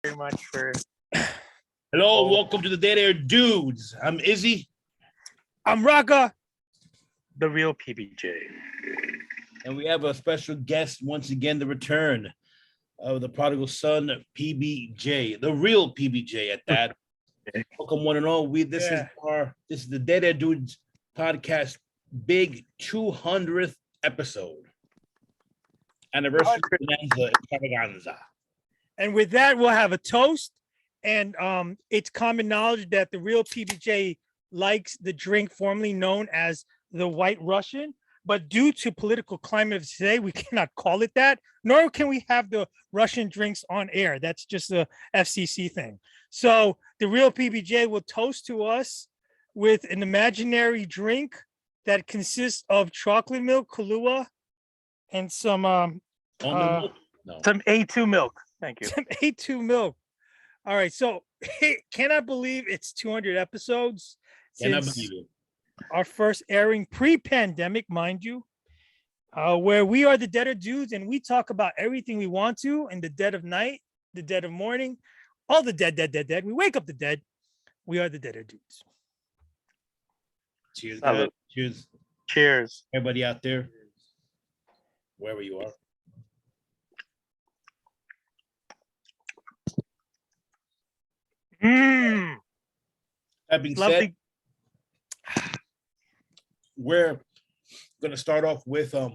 very much for. Hello, welcome to the Dead Air Dudes. I'm Izzy. I'm Raka. The real PBJ. And we have a special guest once again, the return of the prodigal son, PBJ, the real PBJ at that. Welcome one and all. This is the Dead Air Dudes podcast, big 200th episode. Anniversary extravaganza. And with that, we'll have a toast. And it's common knowledge that the real PBJ likes the drink formerly known as the White Russian. But due to political climate of today, we cannot call it that, nor can we have the Russian drinks on air. That's just a FCC thing. So the real PBJ will toast to us with an imaginary drink that consists of chocolate milk, Kahlua, and some some A2 milk. Thank you. Some A2 milk. All right. So cannot believe it's 200 episodes since our first airing pre-pandemic, mind you, where we are the Deader Dudes and we talk about everything we want to in the dead of night, the dead of morning, all the dead. We wake up the dead. We are the Deader Dudes. Cheers, guys. Cheers. Cheers. Everybody out there, wherever you are. That being said, we're going to start off with a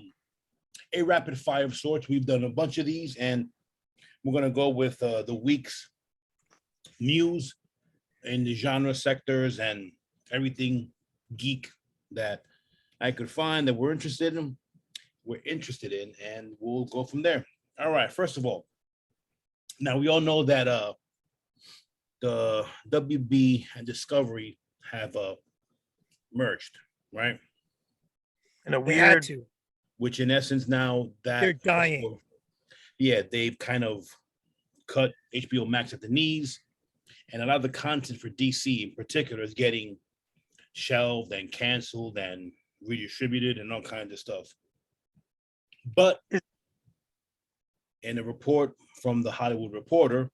rapid fire of sorts. We've done a bunch of these, and we're going to go with the week's news in the genre sectors and everything geek that I could find that we're interested in, and we'll go from there. All right. First of all, now we all know that the WB and Discovery have merged, right? And a weird, which in essence now that they're dying. They've kind of cut HBO Max at the knees, and a lot of the content for DC in particular is getting shelved and canceled and redistributed and all kinds of stuff. But in a report from the Hollywood Reporter,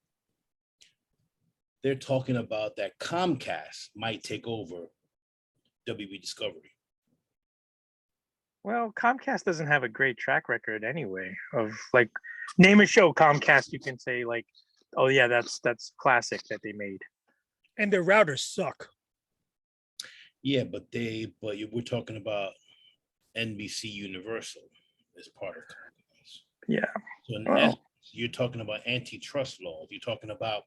they're talking about that Comcast might take over WB Discovery. Well, Comcast doesn't have a great track record anyway of like name a show Comcast you can say like, oh yeah, that's classic that they made. And their routers suck. Yeah, but we're talking about NBC Universal as part of Comcast. Yeah. So in essence, you're talking about antitrust laws. You're talking about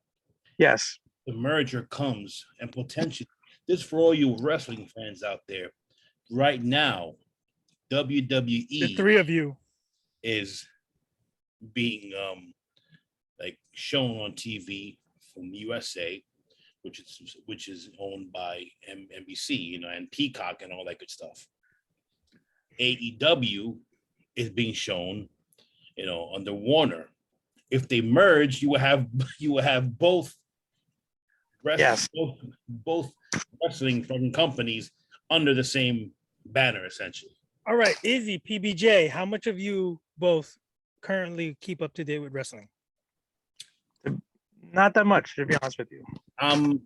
yes. The merger comes and potentially this for all you wrestling fans out there right now. WWE, the three of you, is being like shown on TV from USA, which is owned by NBC, and Peacock and all that good stuff. AEW is being shown, under Warner. If they merge, you will have both. Both wrestling from companies under the same banner, essentially. All right, Izzy, PBJ, how much of you both currently keep up to date with wrestling? Not that much, to be honest with you. I'm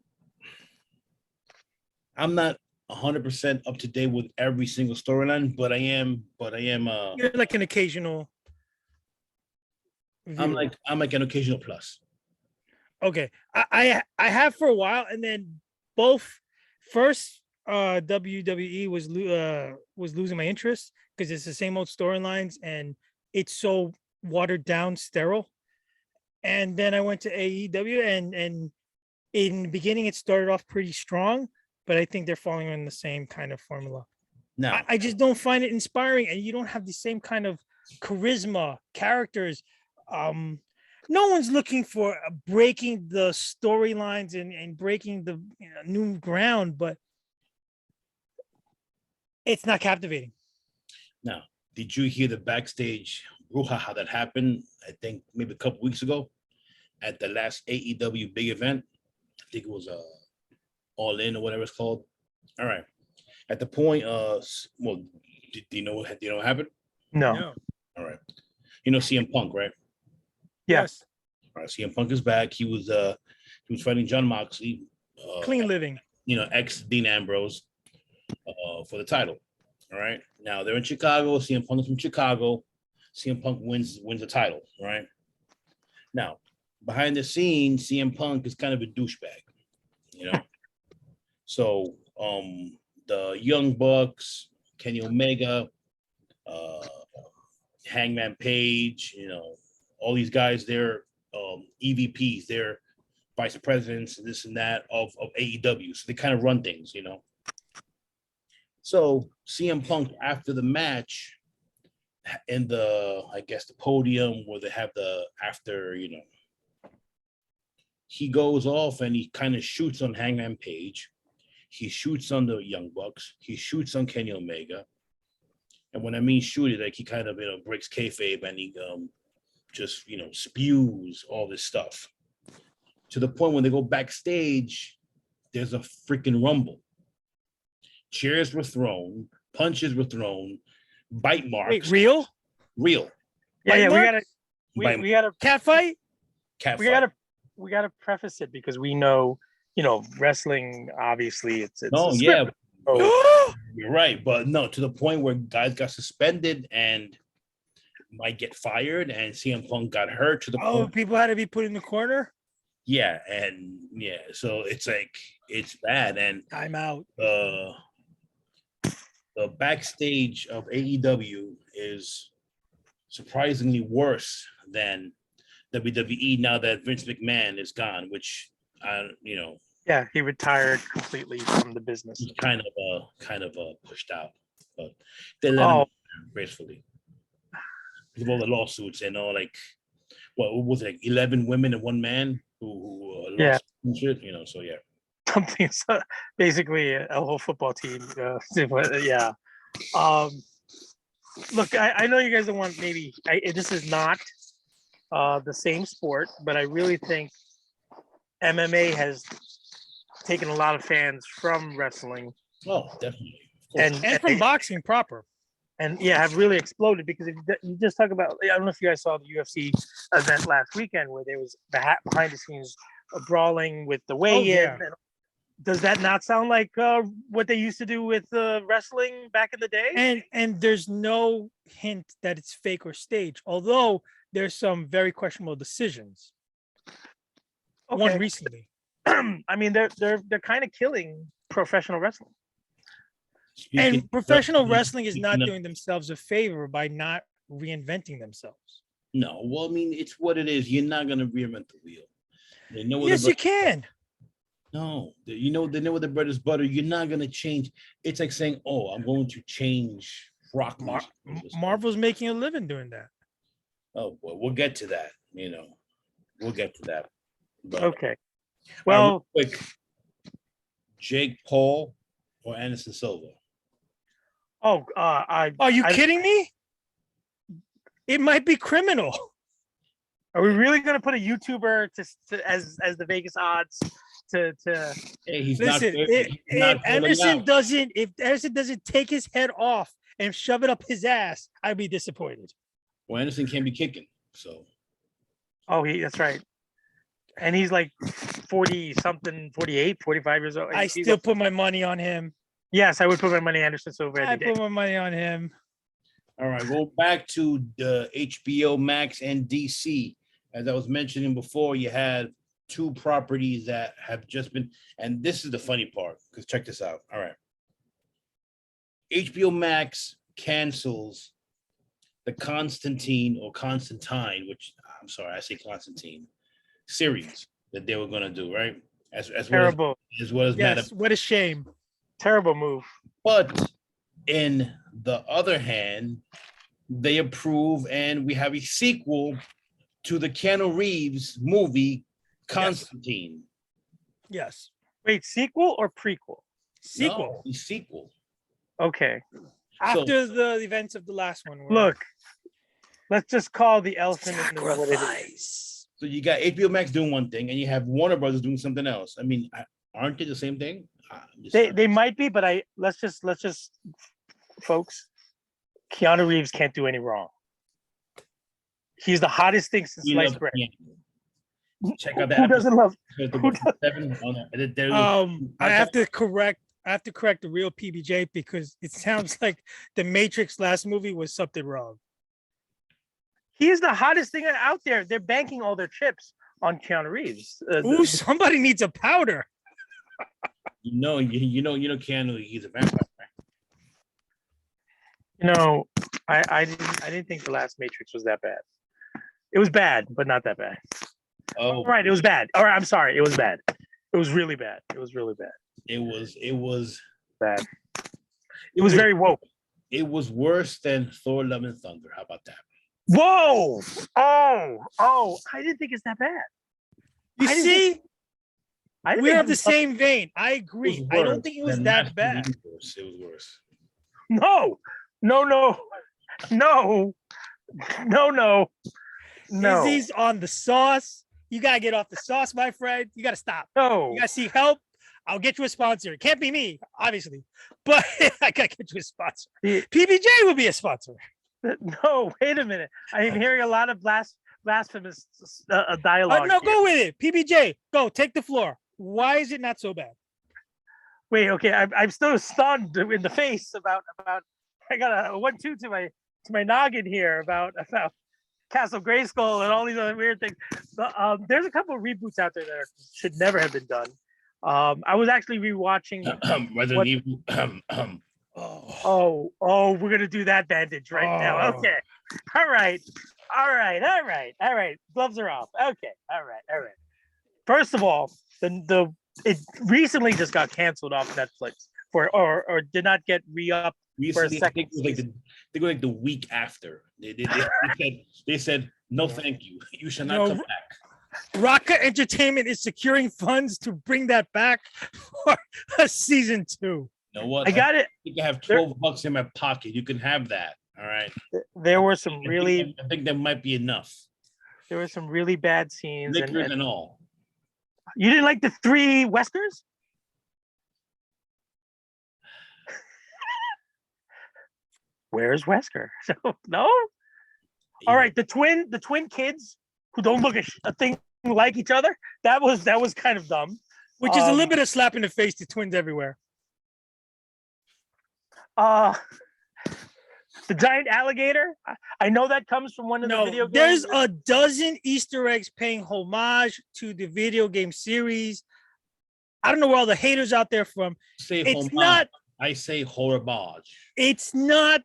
not 100% up to date with every single storyline, but I am. You're like an occasional. Viewer. I'm like an occasional plus. Okay, I have for a while, and then first WWE was losing my interest because it's the same old storylines and it's so watered down, sterile. And then I went to AEW, and in the beginning it started off pretty strong, but I think they're following in the same kind of formula. No, I just don't find it inspiring, and you don't have the same kind of charisma, characters. No one's looking for breaking the storylines and breaking the new ground, but it's not captivating. Now, did you hear the backstage brouhaha that happened, I think maybe a couple weeks ago at the last AEW big event? I think it was All In or whatever it's called. All right. At the point, do you know what happened? No. All right. CM Punk, right? Yes. All right, CM Punk is back. He was fighting John Moxley, Clean living. ex Dean Ambrose, for the title. All right. Now they're in Chicago. CM Punk is from Chicago. CM Punk wins the title. Right. Now, behind the scenes, CM Punk is kind of a douchebag. So the Young Bucks, Kenny Omega, Hangman Page, all these guys, they're EVPs, they're vice presidents, this and that of AEW. So they kind of run things, So CM Punk, after the match, in the podium where they have the after, he goes off and he kind of shoots on Hangman Page. He shoots on the Young Bucks. He shoots on Kenny Omega. And when I mean shoot it, like he kind of, breaks kayfabe and he just, spews all this stuff. To the point when they go backstage, there's a freaking rumble. Chairs were thrown, punches were thrown, bite marks. Wait, real? Real. Yeah, Bite we gotta cat fight. Cat we fight. gotta preface it because we know, wrestling, obviously it's No, a yeah, script. So, you're right, but no, to the point where guys got suspended and might get fired, and CM Punk got hurt to the point. People had to be put in the corner. Yeah, so it's like it's bad, and I'm out. the backstage of AEW is surprisingly worse than WWE now that Vince McMahon is gone, which yeah, he retired completely from the business. he's kind of pushed out, but they let him gracefully because of all the lawsuits and all, like what was it, like 11 women and one man who lost shit, so yeah. Something basically a whole football team. Yeah. Look, I know you guys don't want this is not the same sport, but I really think MMA has taken a lot of fans from wrestling. Oh, definitely. And from boxing proper. And have really exploded because if you just talk about, I don't know if you guys saw the UFC event last weekend where there was behind the scenes brawling with the weigh-in. Oh, yeah. Does that not sound like what they used to do with wrestling back in the day? And there's no hint that it's fake or staged, although there's some very questionable decisions. Okay. One recently. I mean, they're kind of killing professional wrestling. And professional wrestling is not doing themselves a favor by not reinventing themselves. No, well, I mean, it's what it is. You're not going to reinvent the wheel. Yes, you can. No, they know where the bread is butter. You're not going to change. It's like saying, "Oh, I'm going to change rock music." Marvel's making a living doing that. Oh, well, we'll get to that. We'll get to that. But, okay. Well, quick, Jake Paul or Anderson Silva? Are you kidding me? It might be criminal. Are we really going to put a YouTuber as the Vegas odds to? Hey, he's listen. If Anderson doesn't take his head off and shove it up his ass, I'd be disappointed. Well, Anderson can't be kicking, so. Oh, that's right. And he's like 40 something, 48, 45 years old. I still put my money on him. Yes, I would put my money on Anderson Silva. I put my money on him. All right, go back to the HBO Max and DC. As I was mentioning before, you had two properties that have just been, and this is the funny part, because check this out. All right. HBO Max cancels the Constantine, which I'm sorry, I say Constantine, series that they were going to do, right? As Terrible. Well as Yes, what a shame. Terrible move. But in the other hand, they approve, and we have a sequel to the Keanu Reeves movie, Constantine. Yes. Wait, sequel or prequel? Sequel. No, sequel. Okay. After the events of the last one. Look, let's just call the elephant in the room what it is. So you got HBO Max doing one thing, and you have Warner Brothers doing something else. I mean, aren't they the same thing? They might be, but let's just folks, Keanu Reeves can't do any wrong. He's the hottest thing since sliced bread. check out that Who doesn't love? episode who does- 7 on there. I have to correct the real PBJ because it sounds like the Matrix last movie was something wrong. He is the hottest thing out there. They're banking all their chips on Keanu Reeves. Ooh, somebody needs a powder. Keanu, he's a vampire. I didn't think the last Matrix was that bad. It was bad, but not that bad. Oh, Right, it was bad. All right, I'm sorry, it was bad. It was really bad. It was really bad. it was Bad. It was very woke. it was worse than Thor: Love and Thunder. How about that? Whoa! Oh! I didn't think it's that bad. You I didn't see, I didn't we think have it the was- same vein. I agree. I don't think it was that bad. It was worse. No. Izzy's on the sauce. You gotta get off the sauce, my friend. You gotta stop. No. You gotta seek help. I'll get you a sponsor. It can't be me, obviously, but I gotta get you a sponsor. Yeah. PBJ will be a sponsor. No, wait a minute. I'm hearing a lot of blasphemous dialogue. No, here. go with it. PBJ, go take the floor. Why is it not so bad? Wait, okay. I'm still stunned in the face about. I got a 1-2 to my noggin here about Castle Grayskull and all these other weird things. But, there's a couple of reboots out there that should never have been done. I was actually rewatching. Resident Evil. We're gonna do that bandage right now. Oh. Okay. All right. Gloves are off. Okay. All right. First of all, it recently just got canceled off Netflix or did not get re-up for a Recently, I second. think it was like the week after. They said no, thank you. You shall not No, come back. Rocka Entertainment is securing funds to bring that back for a season 2. You know what? I got it. I think I have $12 in my pocket. You can have that. All right. There were some really I think that might be enough. there were some really bad scenes. Liquor And and all. you didn't like the 3 Westers? Where's Wesker? No. All right, the twin kids who don't look a thing like each other. That was kind of dumb. Which is a little bit of slap in the face to twins everywhere. The giant alligator. I know that comes from one of the video There's games. a dozen Easter eggs paying homage to the video game series. I don't know where all the haters out there from. I say horribage. It's not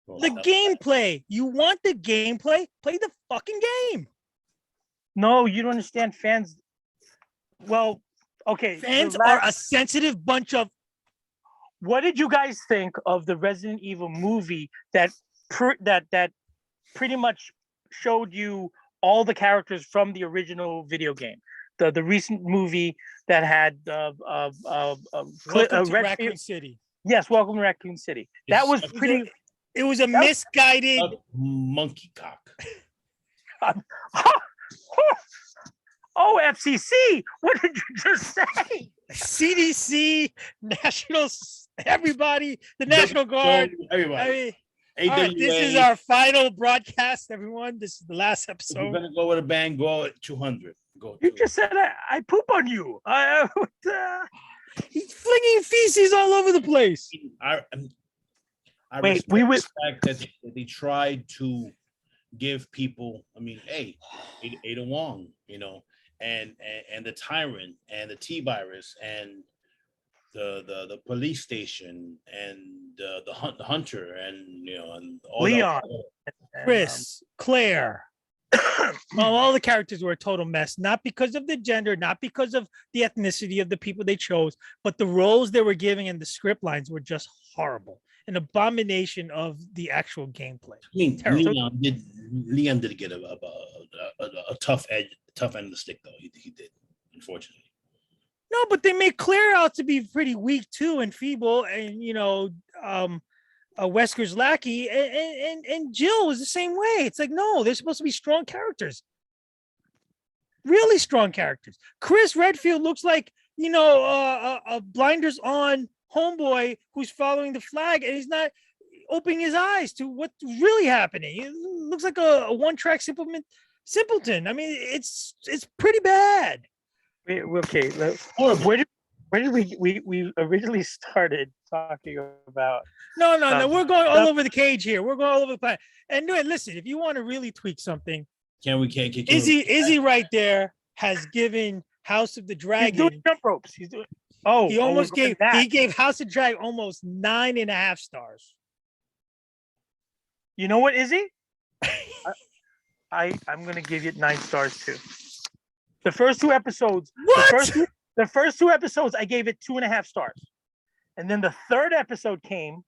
the gameplay. You want the gameplay? Play the fucking game. No, you don't understand. Fans. Well, okay. Fans are a sensitive bunch of. What did you guys think of the Resident Evil movie that pretty much showed you all the characters from the original video game? The recent movie that had Welcome to Raccoon City. Yes, Welcome to Raccoon City. That was pretty. It was a misguided monkey cock. Oh, FCC! What did you just say? CDC, National, everybody, the National Guard. Everybody. I mean, all right, this is our final broadcast, everyone. This is the last episode. We're gonna go with a bang. Go at 200. Go. You just said I poop on you. He's flinging feces all over the place. I Wait, respect the fact that they tried to give people. I mean, hey, Ada Wong, and the Tyrant and the T-Virus and the police station and the hunter and and all Leon, Chris, Claire. All the characters were a total mess, not because of the gender, not because of the ethnicity of the people they chose, but the roles they were giving and the script lines were just horrible. An abomination of the actual gameplay. I mean, Leon did get a tough end of the stick, though. He did, unfortunately. No, but they made Claire out to be pretty weak too and feeble, and Wesker's lackey and Jill was the same way. It's like, no, they're supposed to be strong characters, really strong characters. Chris Redfield looks like a blinders on homeboy who's following the flag, and he's not opening his eyes to what's really happening. It looks like a one-track simpleton. I mean, it's pretty bad. Okay, Horrible. where did we originally started talking about? No. We're going all Stuff- over the cage here. We're going all over the planet. And listen, if you want to really tweak something, Can Izzy right there has given House of the He's Dragon. doing jump ropes. He's doing. Oh, He almost we're going that. he gave House of Dragon almost 9.5 stars. You know what, Izzy? I'm gonna give it 9 stars too. The first 2 episodes. What? The first 2 episodes, I gave it 2.5 stars, and then the third episode came,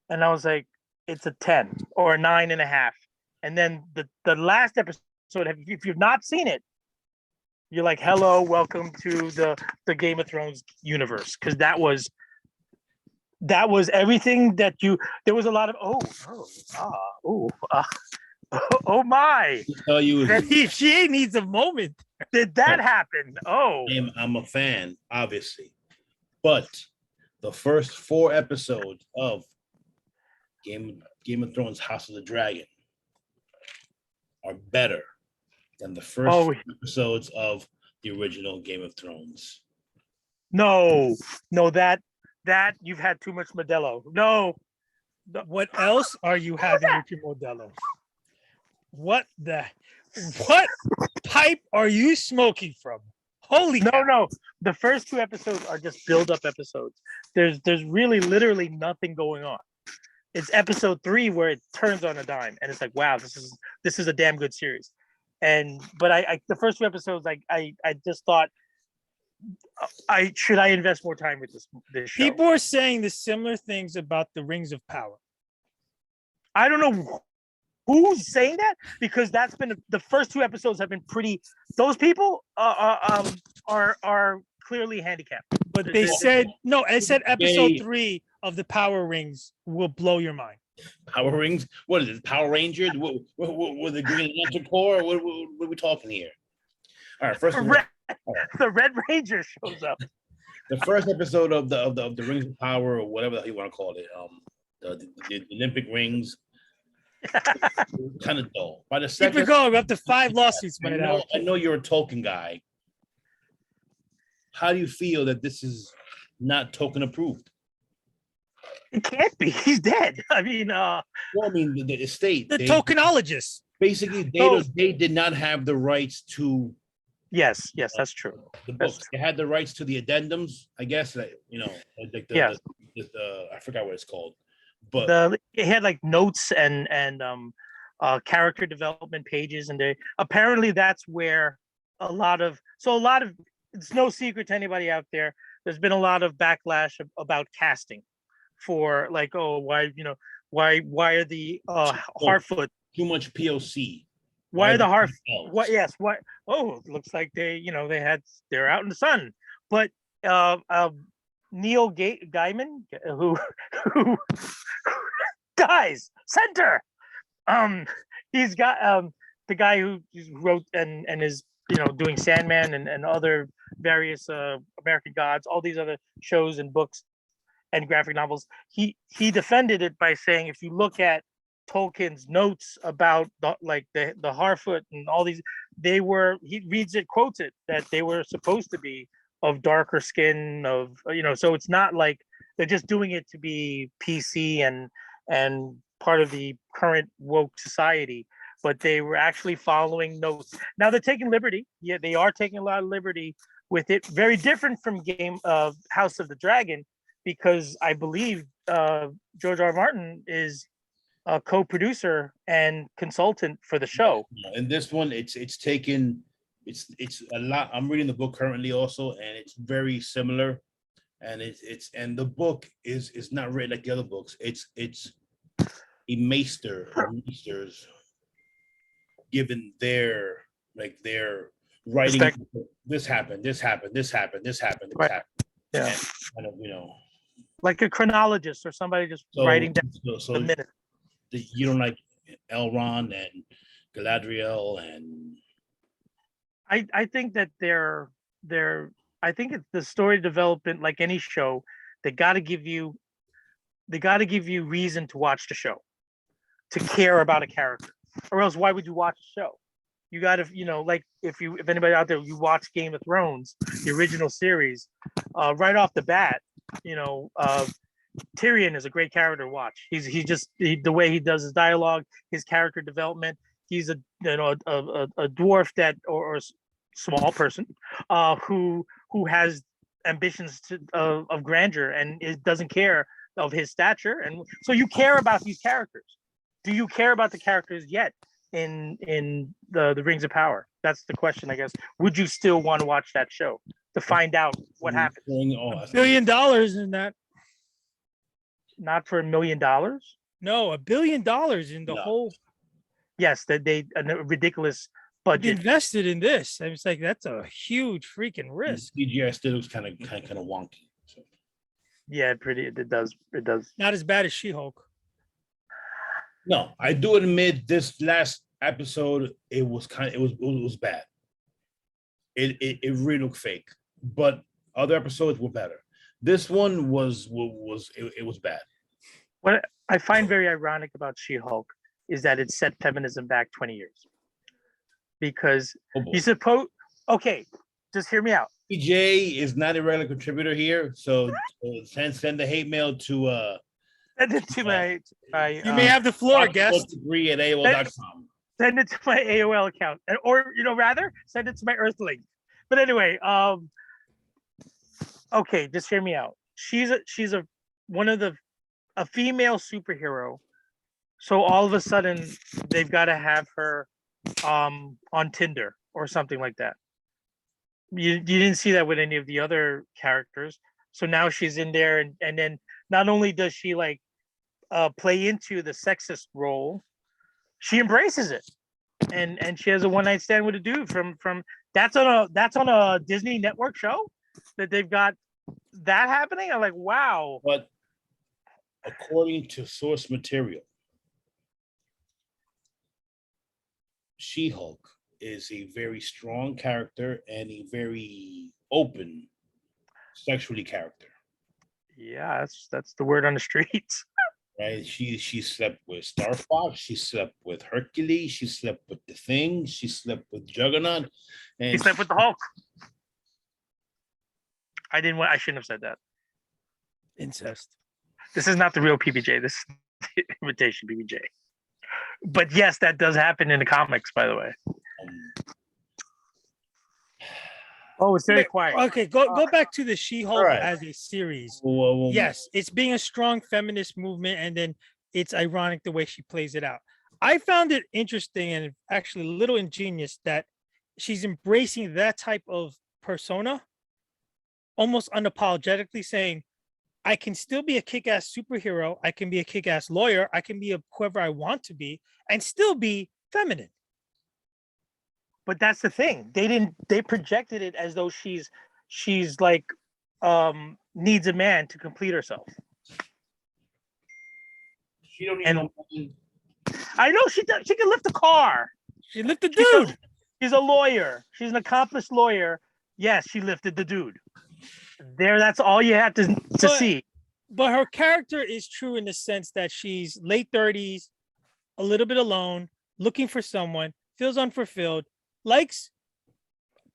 and I was like, it's a 10 or a 9.5. And then the last episode, if you've not seen it, you're like, hello, welcome to the Game of Thrones universe, because that was everything that you. There was a lot of oh my. Tell you, She needs a moment. Did that happen? Oh, I'm a fan, obviously, but the first 4 episodes of Game of Thrones House of the Dragon are better than the first 4 episodes of the original Game of Thrones. no, that you've had too much Modelo. No. What else are you having with your Modelo? What pipe are you smoking from? Holy cow. No. The first 2 episodes are just build-up episodes. There's really literally nothing going on. It's episode 3 where it turns on a dime, and it's like, wow, this is a damn good series. But I the first 2 episodes, I just thought, should I invest more time with this show? People are saying the similar things about the Rings of Power. I don't know who's saying that, because that's been the first 2 episodes have been pretty. Those people are clearly handicapped. But they said no. I said episode 3 of the Power Rings will blow your mind. Power Rings? What is it? Power Rangers? What the Green Lantern Corps? What are we talking here? All right, first of all, the Red Ranger shows up. The first episode of the Rings of Power, or whatever you want to call it, the Olympic rings, kind of dull. By the second, keep it going. We're up to 5 lawsuits by now. I know you're a Tolkien guy. How do you feel that this is not Tolkien approved? It can't be. He's dead. I mean, well, I mean, the estate, the Tolkienologists. Basically, they did not have the rights to. Yes, that's true. The books. They had the rights to the addendums, I guess. Like I forgot what it's called, but it had like notes and character development pages, and apparently that's where a lot of it's no secret to anybody out there. There's been a lot of backlash about casting for like, why are the Harfoot too much POC? Why are the Harf? What? Yes. What? Oh, it looks like they're out in the sun. But Neil Gaiman, who guys center, he's got the guy who wrote and is doing Sandman and other various American Gods, all these other shows and books and graphic novels. He defended it by saying, if you look at Tolkien's notes about the Harfoot and all these, quotes it, that they were supposed to be of darker skin, so it's not like they're just doing it to be PC and part of the current woke society, but they were actually following notes. Now they're taking liberty. Yeah, they are taking a lot of liberty with it. Very different from House of the Dragon, because I believe George R. R. Martin is a co-producer and consultant for the show. And this one, it's a lot. I'm reading the book currently also, and it's very similar. And and the book is not written like the other books. It's a maester or maesters given their writing. This happened. Right. Yeah. And kind of, like a chronologist or somebody just writing down the minute. You don't like Elrond and Galadriel and I think that I think it's the story development, like any show, they got to give you reason to watch the show, to care about a character, or else why would you watch the show? You got to, like if anybody out there, you watch Game of Thrones, the original series, right off the bat, Tyrion is a great character to watch. The way he does his dialogue, his character development. He's a dwarf that or small person who has ambitions of grandeur and doesn't care of his stature, and so you care about these characters. Do you care about the characters yet in the Rings of Power? That's the question, I guess. Would you still want to watch that show to find out what happened? $1 billion in that. Not for $1 million. No, $1 billion in the whole. Yes, that they a ridiculous budget invested in this. I was like, that's a huge freaking risk. CGI still looks kind of wonky. So. Yeah, it does. Not as bad as She-Hulk. No, I do admit this last episode it was bad. It really looked fake, but other episodes were better. This one was bad. What I find very ironic about She-Hulk is that it set feminism back 20 years. Because you suppose, okay, just hear me out. PBJ is not a regular contributor here, so send the hate mail to send it to my you may have the floor, guest. Degree at AOL.com. Send it to my AOL account, or rather, send it to my Earthlink. But anyway, okay, just hear me out. She's a female superhero, so all of a sudden they've got to have her on Tinder or something like that. You didn't see that with any of the other characters, so now she's in there, and then not only does she like play into the sexist role, she embraces it, and she has a one-night stand with a dude from that's on a Disney Network show that they've got that happening. I'm like, wow. But according to source material, She-Hulk is a very strong character and a very open sexually character. Yeah, that's the word on the streets. Right? She slept with Star Fox, she slept with Hercules, she slept with the Thing, she slept with Juggernaut, and she slept with the Hulk. I shouldn't have said that. Incest. This is not the real PBJ. This is the imitation PBJ. But yes, that does happen in the comics, by the way. Oh, it's very quiet. Okay, go back to the She-Hulk as a series. Well, yes, it's being a strong feminist movement, and then it's ironic the way she plays it out. I found it interesting and actually a little ingenious that she's embracing that type of persona, almost unapologetically saying, I can still be a kick-ass superhero, I can be a kick-ass lawyer, I can be whoever I want to be, and still be feminine. But that's the thing. They projected it as though she's like needs a man to complete herself. She don't need no man. I know she does. She can lift a car. She lifted the dude. She's a lawyer. She's an accomplished lawyer. Yes, she lifted the dude. There, that's all you have to see. But her character is true in the sense that she's late 30s, a little bit alone, looking for someone, feels unfulfilled, likes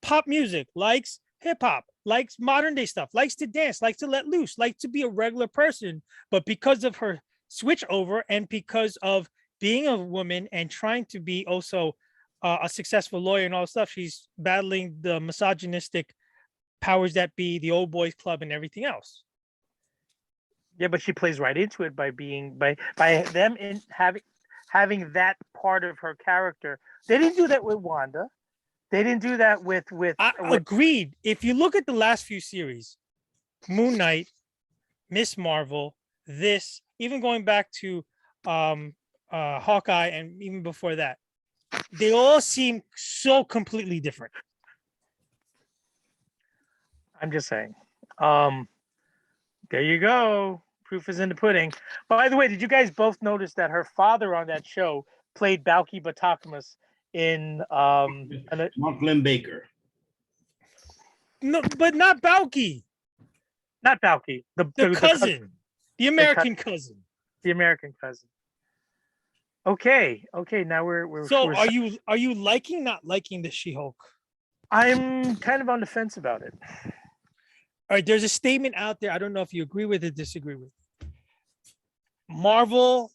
pop music, likes hip hop, likes modern day stuff, likes to dance, likes to let loose, likes to be a regular person. But because of her switch over and because of being a woman and trying to be also a successful lawyer and all that stuff, she's battling the misogynistic powers that be, the old boys club and everything else. Yeah, but she plays right into it by them in having that part of her character. They didn't do that with Wanda. They didn't do that with agreed. If you look at the last few series, Moon Knight, Miss Marvel, this, even going back to Hawkeye and even before that, they all seem so completely different. I'm just saying. There you go. Proof is in the pudding. By the way, did you guys both notice that her father on that show played Balky Batacamus in Mark Lynn Baker? No, but not Balky. Not Balky. The cousin. The American cousin. The American cousin. Okay. Now So we're are you liking, not liking the She-Hulk? I'm kind of on the fence about it. All right, there's a statement out there. I don't know if you agree with it, disagree with it. Marvel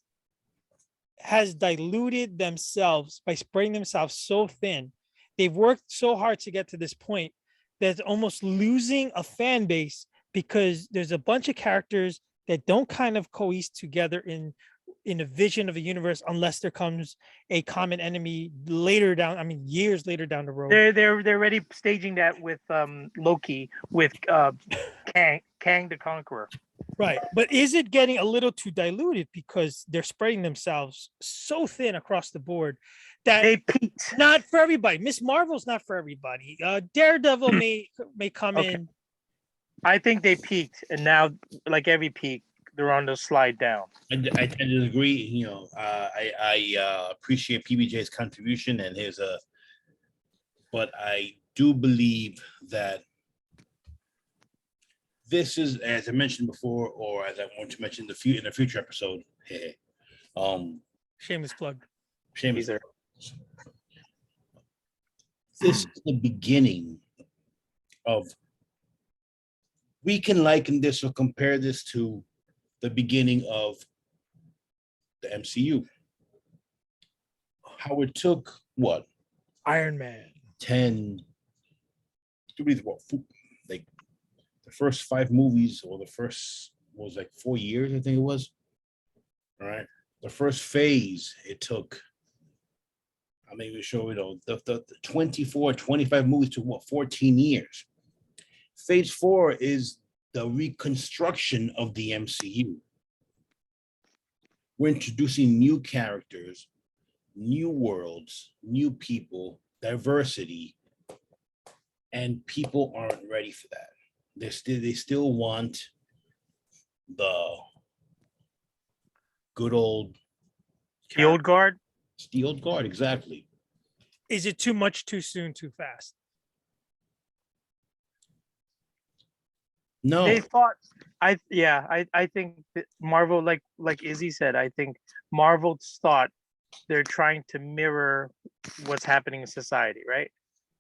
has diluted themselves by spreading themselves so thin. They've worked so hard to get to this point that it's almost losing a fan base because there's a bunch of characters that don't kind of cohese together in a vision of a universe unless there comes a common enemy later down, I mean years later down the road. They're already staging that with Loki with Kang the Conqueror. Right. But is it getting a little too diluted because they're spreading themselves so thin across the board that They peaked. not for everybody. Miss Marvel's not for everybody. Daredevil may come Okay. in. I think they peaked, and now, like every peak, they're on the slide down. I tend to agree. You know, I appreciate PBJ's contribution and his but I do believe that this is, as I mentioned before, or as I want to mention in the future episode. Shameless plug. Shameless. Teaser. This is the beginning of. We can liken this or compare this to the beginning of the MCU. How it took what? Iron Man. 10, like the first 5 movies, or the first was like 4 years, I think it was. All right. The first phase, it took, I'm not even sure, the 24, 25 movies took what, 14 years. Phase 4 is the reconstruction of the MCU. We're introducing new characters, new worlds, new people, diversity, and people aren't ready for that. They still want the good old The old guard. the old guard, exactly. Is it too much, too soon, too fast? No, They thought. I think that Marvel, like Izzy said, I think Marvel thought they're trying to mirror what's happening in society, right?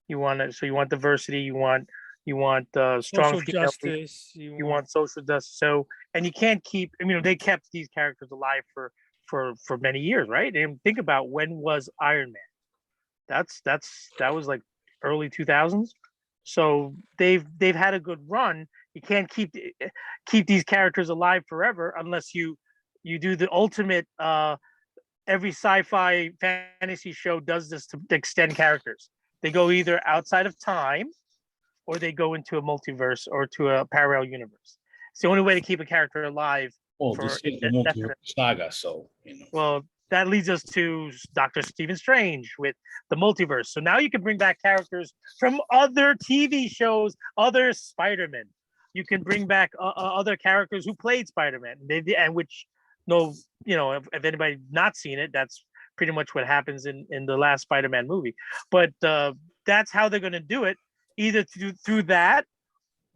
You want diversity, you want strong Social female lead, justice. you want social justice. So, and you can't keep. I mean, they kept these characters alive for many years, right? And think about, when was Iron Man? That was like early 2000s. So they've had a good run. You can't keep these characters alive forever unless you do the ultimate. Every sci-fi fantasy show does this to extend characters. They go either outside of time, or they go into a multiverse or to a parallel universe. It's the only way to keep a character alive. well, For this is the multiverse saga, so Well, that leads us to Dr. Stephen Strange with the multiverse. So now you can bring back characters from other TV shows, other Spider-Man. You can bring back other characters who played Spider-Man, and which, no, if anybody not seen it, that's pretty much what happens in the last Spider-Man movie. But that's how they're going to do it, either through that,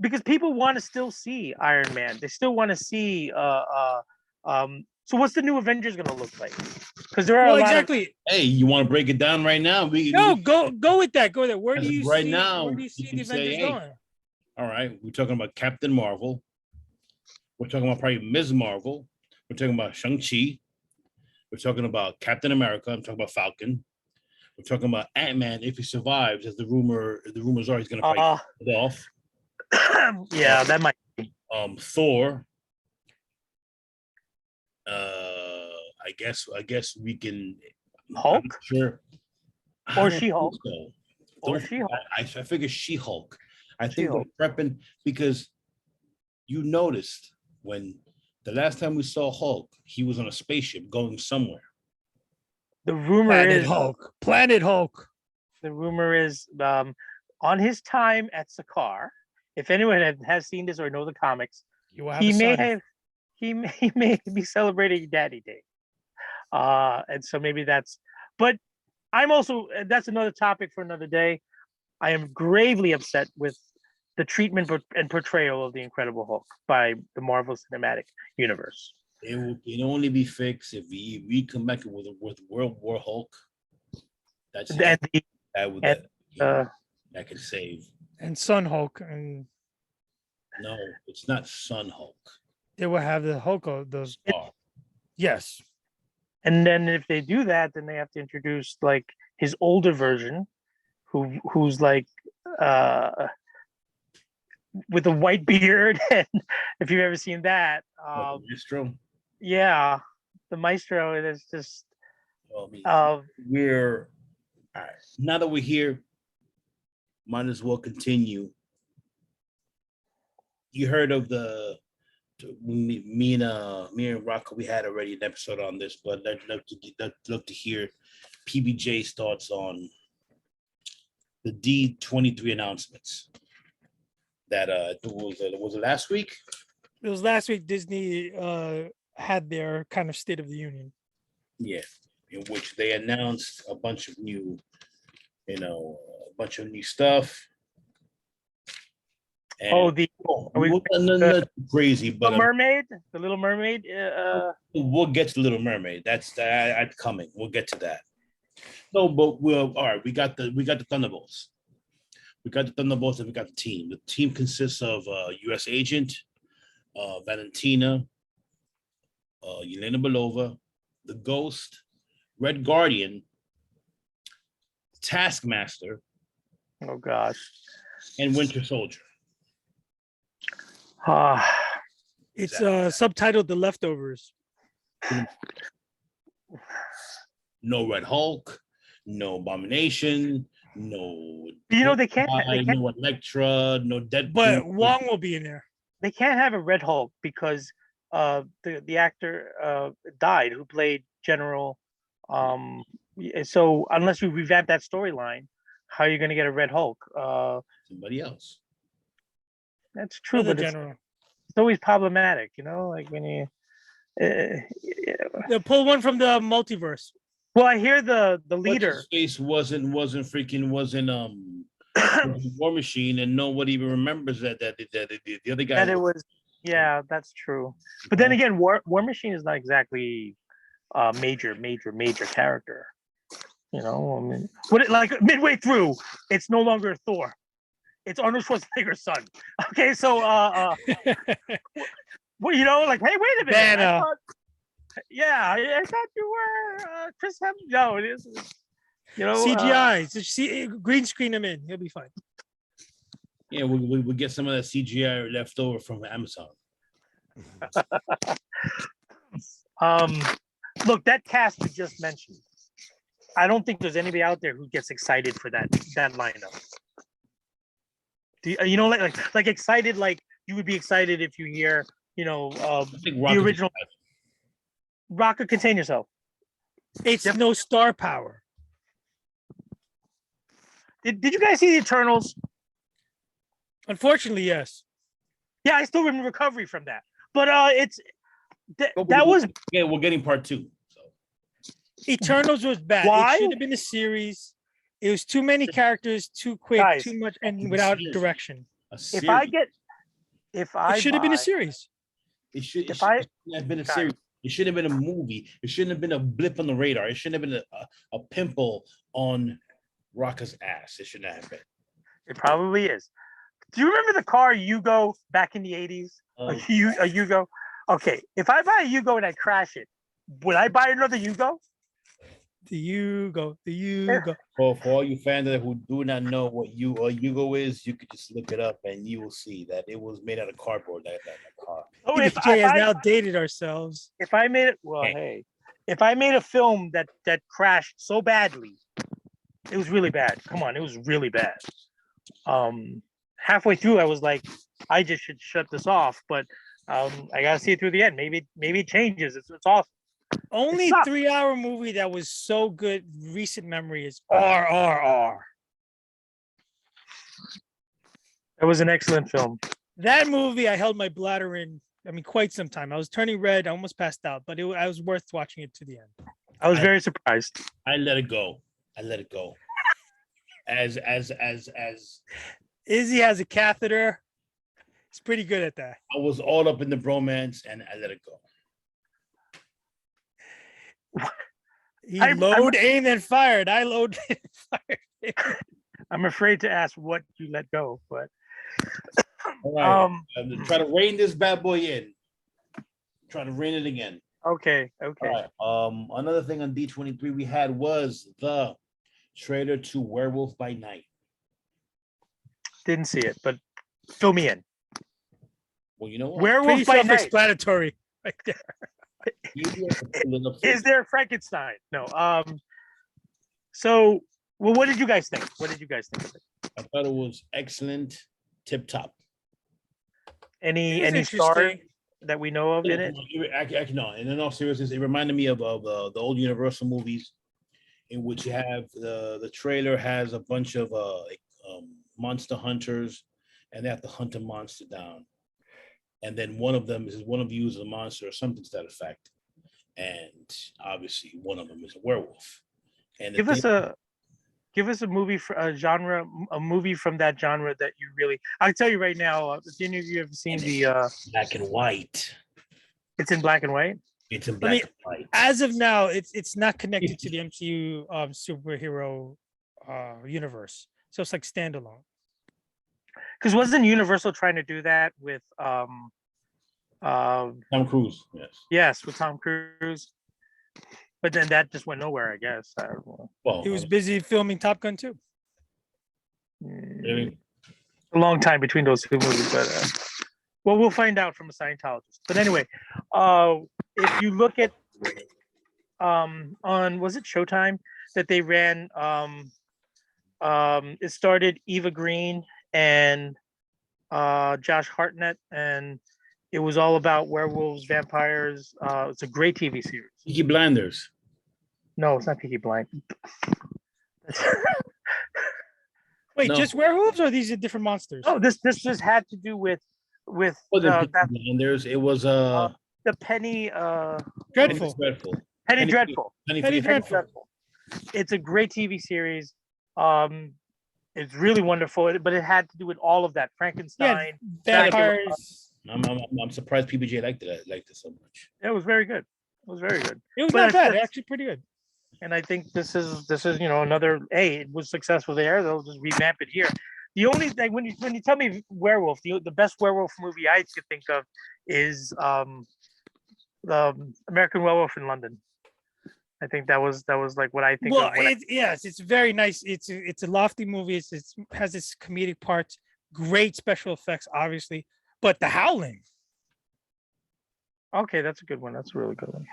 because people want to still see Iron Man. They still want to see. So what's the new Avengers going to look like? Because there are Well, a lot exactly. hey, you want to break it down right now? No, go with that. Go with that. Where do you Right see? now, Where do you you see can the say, Avengers hey, going? All right, we're talking about Captain Marvel. We're talking about probably Ms. Marvel. We're talking about Shang-Chi. We're talking about Captain America. I'm talking about Falcon. We're talking about Ant-Man if he survives, as the rumors are he's going to fight off. Yeah, that might. Thor. I guess we can. Hulk? I'm not sure. Or She-Hulk. So. Or She-Hulk. I figure She-Hulk. I think She-Hulk. they're prepping, because you noticed when the last time we saw Hulk, he was on a spaceship going somewhere. The rumor Planet is Hulk. Planet Hulk. the rumor is on his time at Sakaar. If anyone has seen this or know the comics, You will have he a may son. have he may be celebrating Daddy Day. And so maybe that's. But I'm also, that's another topic for another day. I am gravely upset with the treatment and portrayal of the Incredible Hulk by the Marvel Cinematic Universe. It can only be fixed if we come back with World War Hulk. That's And it. the, That would and, uh, that can save. And Sun Hulk, and No, it's not Sun Hulk. they will have the Hulk. Those Star. yes, and then if they do that, then they have to introduce like his older version, who's like with a white beard. And if you've ever seen that, Maestro. yeah, the Maestro. It is just Well, I mean, uh, we're all right. Now that we're here, might as well continue. You heard of me and Rocco, we had already an episode on this, but I'd love to hear PBJ's thoughts on the D23 announcements. That was it last week? it was last week. Disney had their kind of State of the Union. Yeah, in which they announced a bunch of new, stuff. And not crazy, but the Little Mermaid. we'll get to Little Mermaid. That's coming. We'll get to that. No, but all right. We got the Thunderbolts. We got the Thunderbolts, and we got the team. The team consists of U.S. Agent, Valentina, Yelena Belova, the Ghost, Red Guardian, Taskmaster, Oh gosh. and Winter Soldier. It's subtitled "The Leftovers." No Red Hulk, no Abomination, no. They can't. No Elektra, no Deadpool. But Wong will be in there. They can't have a Red Hulk because the actor died who played General. So unless we revamp that storyline, how are you going to get a Red Hulk? Somebody else. That's true, The but general. it's always problematic, like when you. They'll pull one from the multiverse. Well, I hear the leader. Space wasn't War Machine, and nobody even remembers that the other guy. That it was. Yeah, that's true. But then again, War Machine is not exactly a major character. I mean, like midway through, it's no longer Thor. It's Arnold Schwarzenegger's son. Okay, so like, hey, wait a minute. I thought you were Chris Hemsworth. No, it is. CGI. Green screen him in. He'll be fine. Yeah, we'll get some of that CGI left over from Amazon. Look, that cast you just mentioned. I don't think there's anybody out there who gets excited for that lineup. Like excited, like you would be excited if you hear, the original. Rocket, contain yourself. It's no star power. Did you guys see the Eternals? Unfortunately, yes. Yeah, I still in recovery from that. But we're getting part 2. So Eternals was bad. Why? It should have been a series. It was too many characters, too quick, Guys, too much, and without direction. it It should have been a series. It should have been a series. It shouldn't have been a movie. It shouldn't have been a blip on the radar. It shouldn't have been a pimple on Rocca's ass. It shouldn't have been. It probably is. Do you remember the car Yugo back in the 80s? A Yugo? Okay, if I buy a Yugo and I crash it, would I buy another Yugo? The Yugo. For all you fans who do not know what Yugo is, you could just look it up and you will see that it was made out of cardboard. That car. Oh, PBJ has now dated ourselves. If I made it, if I made a film that crashed so badly, it was really bad. Come on, it was really bad. Halfway through, I was like, I just should shut this off. But I gotta see it through the end. Maybe it changes. It's awesome. Only 3-hour movie that was so good. Recent memory is RRR. It was an excellent film. That movie, I held my bladder in. I mean, quite some time. I was turning red. I almost passed out, but I was worth watching it to the end. I was very surprised. I let it go. As Izzy has a catheter. He's pretty good at that. I was all up in the bromance, and I let it go. He I'm- load, aimed, and fired. I load, and fired. I'm afraid to ask what you let go, but All right. um, Try to rein this bad boy in. Try to rein it again. okay. All right. Another thing on D23 we had was the trailer to Werewolf by Night. Didn't see it, but fill me in. Well, you know what? Werewolf Pretty by Night. self-explanatory, right there. Is there Frankenstein? No. So, well, what did you guys think? What did you guys think of it? I thought it was excellent, tip top. Any It was stars interesting. that we know of in it? Actually, no. And in all seriousness, it reminded me of the old Universal movies, in which you have the trailer has a bunch of monster hunters, and they have to hunt a monster down. And then one of them is one of you is a monster or something to that effect. And obviously, one of them is a werewolf. And Give us a movie for a genre, a movie from that genre that you really. I'll tell you right now. If any of you have seen the, black and white. it's in black and white. It's in black and white. As of now, it's not connected to the MCU superhero universe, so it's like standalone. Because wasn't Universal trying to do that with Tom Cruise. Yes. yes, with Tom Cruise, but then that just went nowhere. I guess. I don't know. Well, He was busy filming Top Gun 2. really? A long time between those two movies, but well, we'll find out from a Scientologist. But anyway, if you look at on was it Showtime that they ran it started Eva Green and Josh Hartnett, and it was all about werewolves, vampires. It's a great TV series. Peaky Blinders. No, it's not Peaky Blind. Wait, No. just werewolves, or these are different monsters? Oh, this just had to do with Well, then that Peaky Blinders. It was the Penny Dreadful. Dreadful. Penny Penny- Dreadful. Penny Penny Dreadful. Dreadful. It's a great TV series. It's really wonderful, but it had to do with all of that. Frankenstein. Vampires. I'm surprised PBJ liked it so much. It was very good. It was very good. It was But not bad. it's- Actually, pretty good. And I think this is another. Hey, it was successful there. They'll just revamp it here. The only thing when you tell me werewolf, the best werewolf movie I could think of is the American Werewolf in London. I think that was like what I think. Well, of when yes, it's very nice. It's a lofty movie. It has its comedic parts, great special effects, obviously, but the Howling. okay, that's a good one. That's a really good one.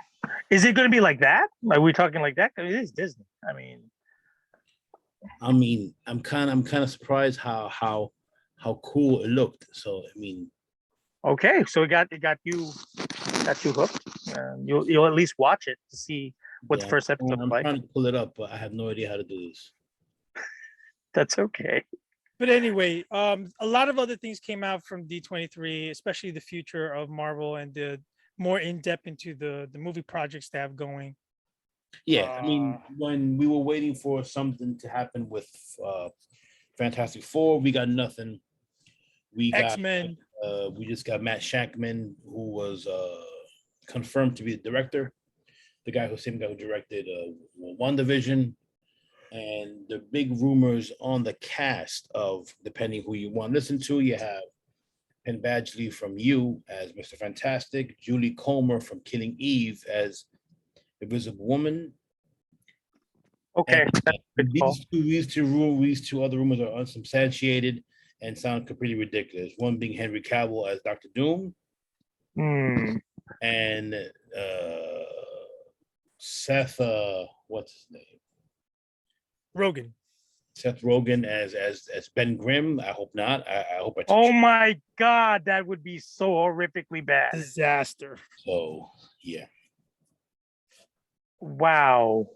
Is it going to be like that? Are we talking like that? It is Disney. I mean, I'm kind of surprised how cool it looked. So I mean, okay, so it got you hooked. You'll at least watch it to see what the yeah, first episode I'm like. trying to pull it up, but I have no idea how to do this. That's okay. But anyway, a lot of other things came out from D23, especially the future of Marvel and the more in depth into the movie projects they have going. Yeah, I mean, when we were waiting for something to happen with Fantastic Four, we got nothing. We got X-Men. We just got Matt Shankman, who was confirmed to be the director, the same guy who directed WandaVision, and the big rumors on the cast of, depending who you want to listen to, you have Penn Badgley from You as Mr. Fantastic, Julie Comer from Killing Eve as Invisible Woman. Okay. And these two other rumors are unsubstantiated and sound completely ridiculous. One being Henry Cavill as Dr. Doom, and Seth, what's his name? Rogen. Seth Rogen as Ben Grimm. I hope not. I hope I. Oh my God, that would be so horrifically bad. Disaster. So yeah. Wow.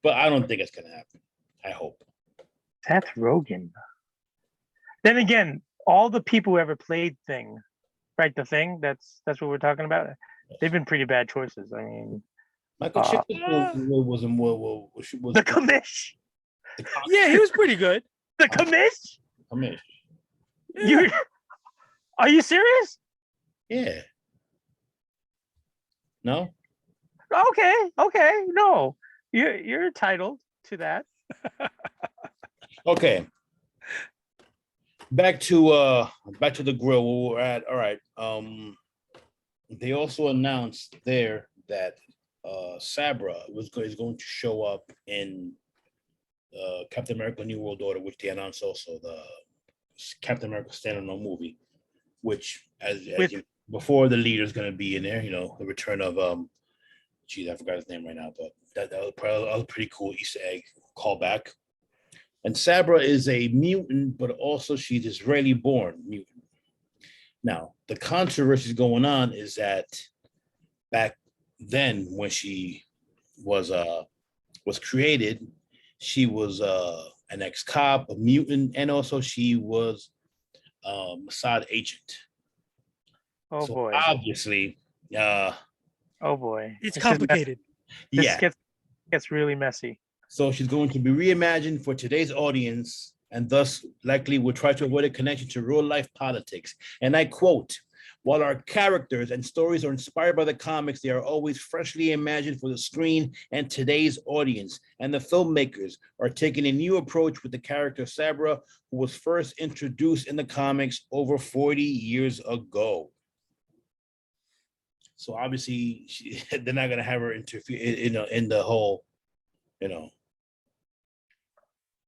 But I don't think it's gonna happen. I hope. Seth Rogen. Then again, all the people who ever played Thing, right? The Thing. That's what we're talking about. They've been pretty bad choices. I mean, Michael Chicken was the commish. Yeah, he was pretty good. The commish. Commish. Are you serious? Yeah. No. Okay, no, you're entitled to that. Okay. Back to the grill where we're at. All right. They also announced there that Sabra is going to show up in Captain America: New World Order, which they announced also the Captain America standalone movie, which With before the leader is going to be in there. The return of geez, I forgot his name right now, but that was probably a pretty cool Easter egg callback. And Sabra is a mutant, but also she's Israeli-born mutant. Now, the controversy going on is that back then, when she was created, she was an ex-cop, a mutant, and also she was a Mossad agent. oh So boy, obviously, oh boy, It's This is complicated. This yeah. gets really messy. So she's going to be reimagined for today's audience, and thus likely will try to avoid a connection to real life politics. And I quote, while our characters and stories are inspired by the comics, they are always freshly imagined for the screen and today's audience. And the filmmakers are taking a new approach with the character Sabra, who was first introduced in the comics over 40 years ago. So obviously, they're not going to have her interfere in the whole,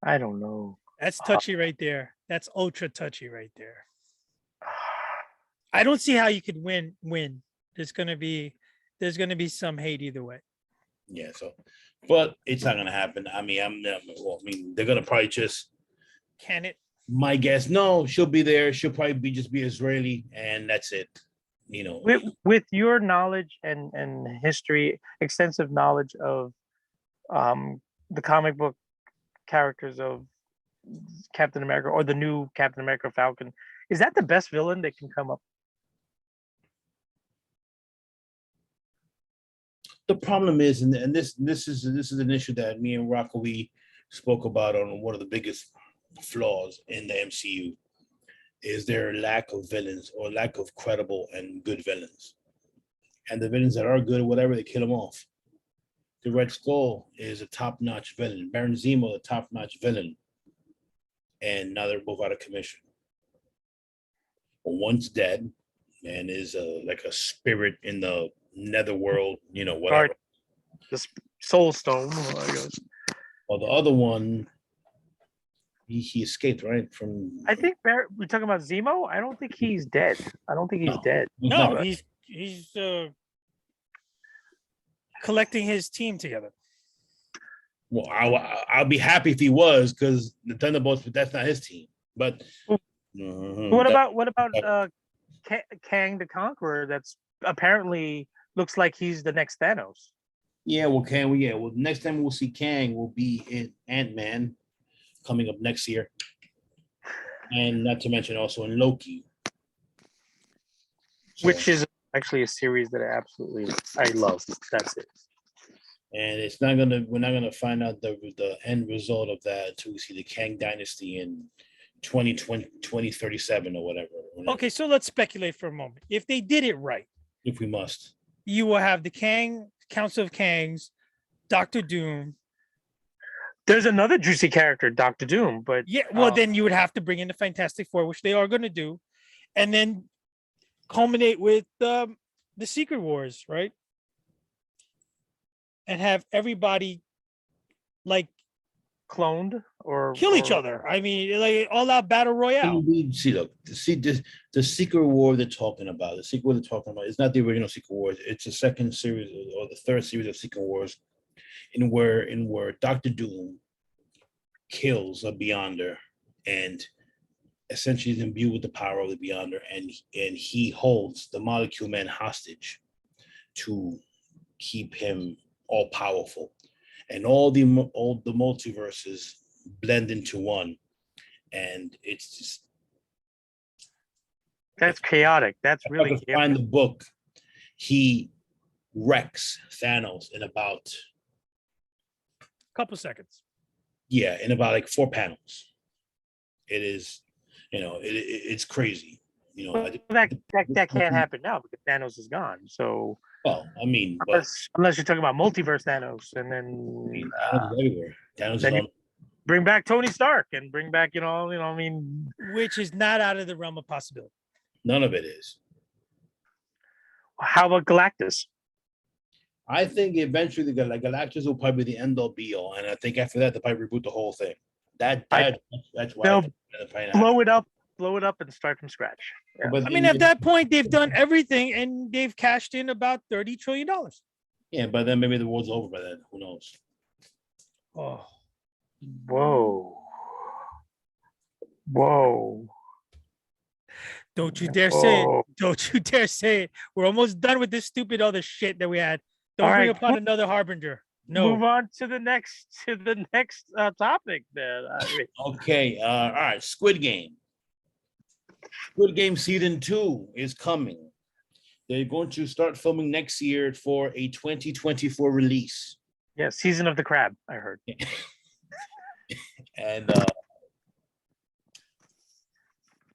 I don't know. That's touchy right there. That's ultra touchy right there. I don't see how you could win. There's gonna be some hate either way. Yeah. So, but it's not going to happen. I mean, they're going to probably just. Can it? My guess, no, she'll be there. She'll probably just be Israeli, and that's it. With your knowledge and history, extensive knowledge of the comic book characters of Captain America or the new Captain America Falcon, is that the best villain that can come up? The problem is, and this is an issue that me and Rockaway spoke about on one of the biggest flaws in the MCU, is their lack of villains or lack of credible and good villains. And the villains that are good or whatever, they kill them off. The Red Skull is a top-notch villain. Baron Zemo, a top-notch villain. And now they're both out of commission. Well, one's dead and is like a spirit in the netherworld, whatever. The Soul Stone, I guess. Well, the other one, he escaped, right? I think we're talking about Zemo. I don't think he's dead. I don't think he's dead. No, he's collecting his team together. Well, I'll be happy if he was, because the Thunderbolts, but that's not his team. But what about Kang the Conqueror? That's apparently looks like he's the next Thanos. Yeah, well, the next time we'll see Kang will be in Ant-Man coming up next year, and not to mention also in Loki, which is actually a series that I love. That's it. And we're not gonna find out the end result of that until we see the Kang dynasty in 2037 or whatever. Okay, so let's speculate for a moment. If they did it right, if we must, you will have the Kang, Council of Kangs, Doctor Doom. There's another juicy character, Doctor Doom, but yeah, well, then you would have to bring in the Fantastic Four, which they are going to do, and then culminate with the Secret Wars, right? And have everybody like cloned or kill each other. I mean, like all out battle royale. The Secret War they're talking about. The Secret War they're talking about is not the original Secret Wars. It's the second series or the third series of Secret Wars, in where Doctor Doom kills a Beyonder and essentially is imbued with the power of the Beyonder, and he holds the Molecule Man hostage to keep him all powerful, and all the multiverses blend into one, and it's just that's chaotic. That's really chaotic. Find the book. He wrecks Thanos in about a couple seconds. Yeah, in about like 4 panels. It is, it's crazy. That can't happen now because Thanos is gone. So Well, I mean, but unless you're talking about multiverse Thanos, and I then mean, Thanos is everywhere. Thanos is then you on. bring back Tony Stark and bring back, I mean, which is not out of the realm of possibility. None of it is. how about Galactus? I think eventually the Galactus will probably be the end all be all, and I think after that they'll probably reboot the whole thing. That's why They'll I think blow it up, and start from scratch. Yeah. But I mean, at that point, they've done everything and they've cashed in about $30 trillion. yeah, but then maybe the war's over by then. Who knows? Oh, Whoa. don't you dare say it. Whoa. Don't you dare say it. We're almost done with this stupid other shit that we had. Don't All bring right, upon another harbinger. No. Move on to the next topic then. Okay, all right. Squid Game. Squid Game season 2 is coming. They're going to start filming next year for a 2024 release. Yeah, season of the crab, I heard. And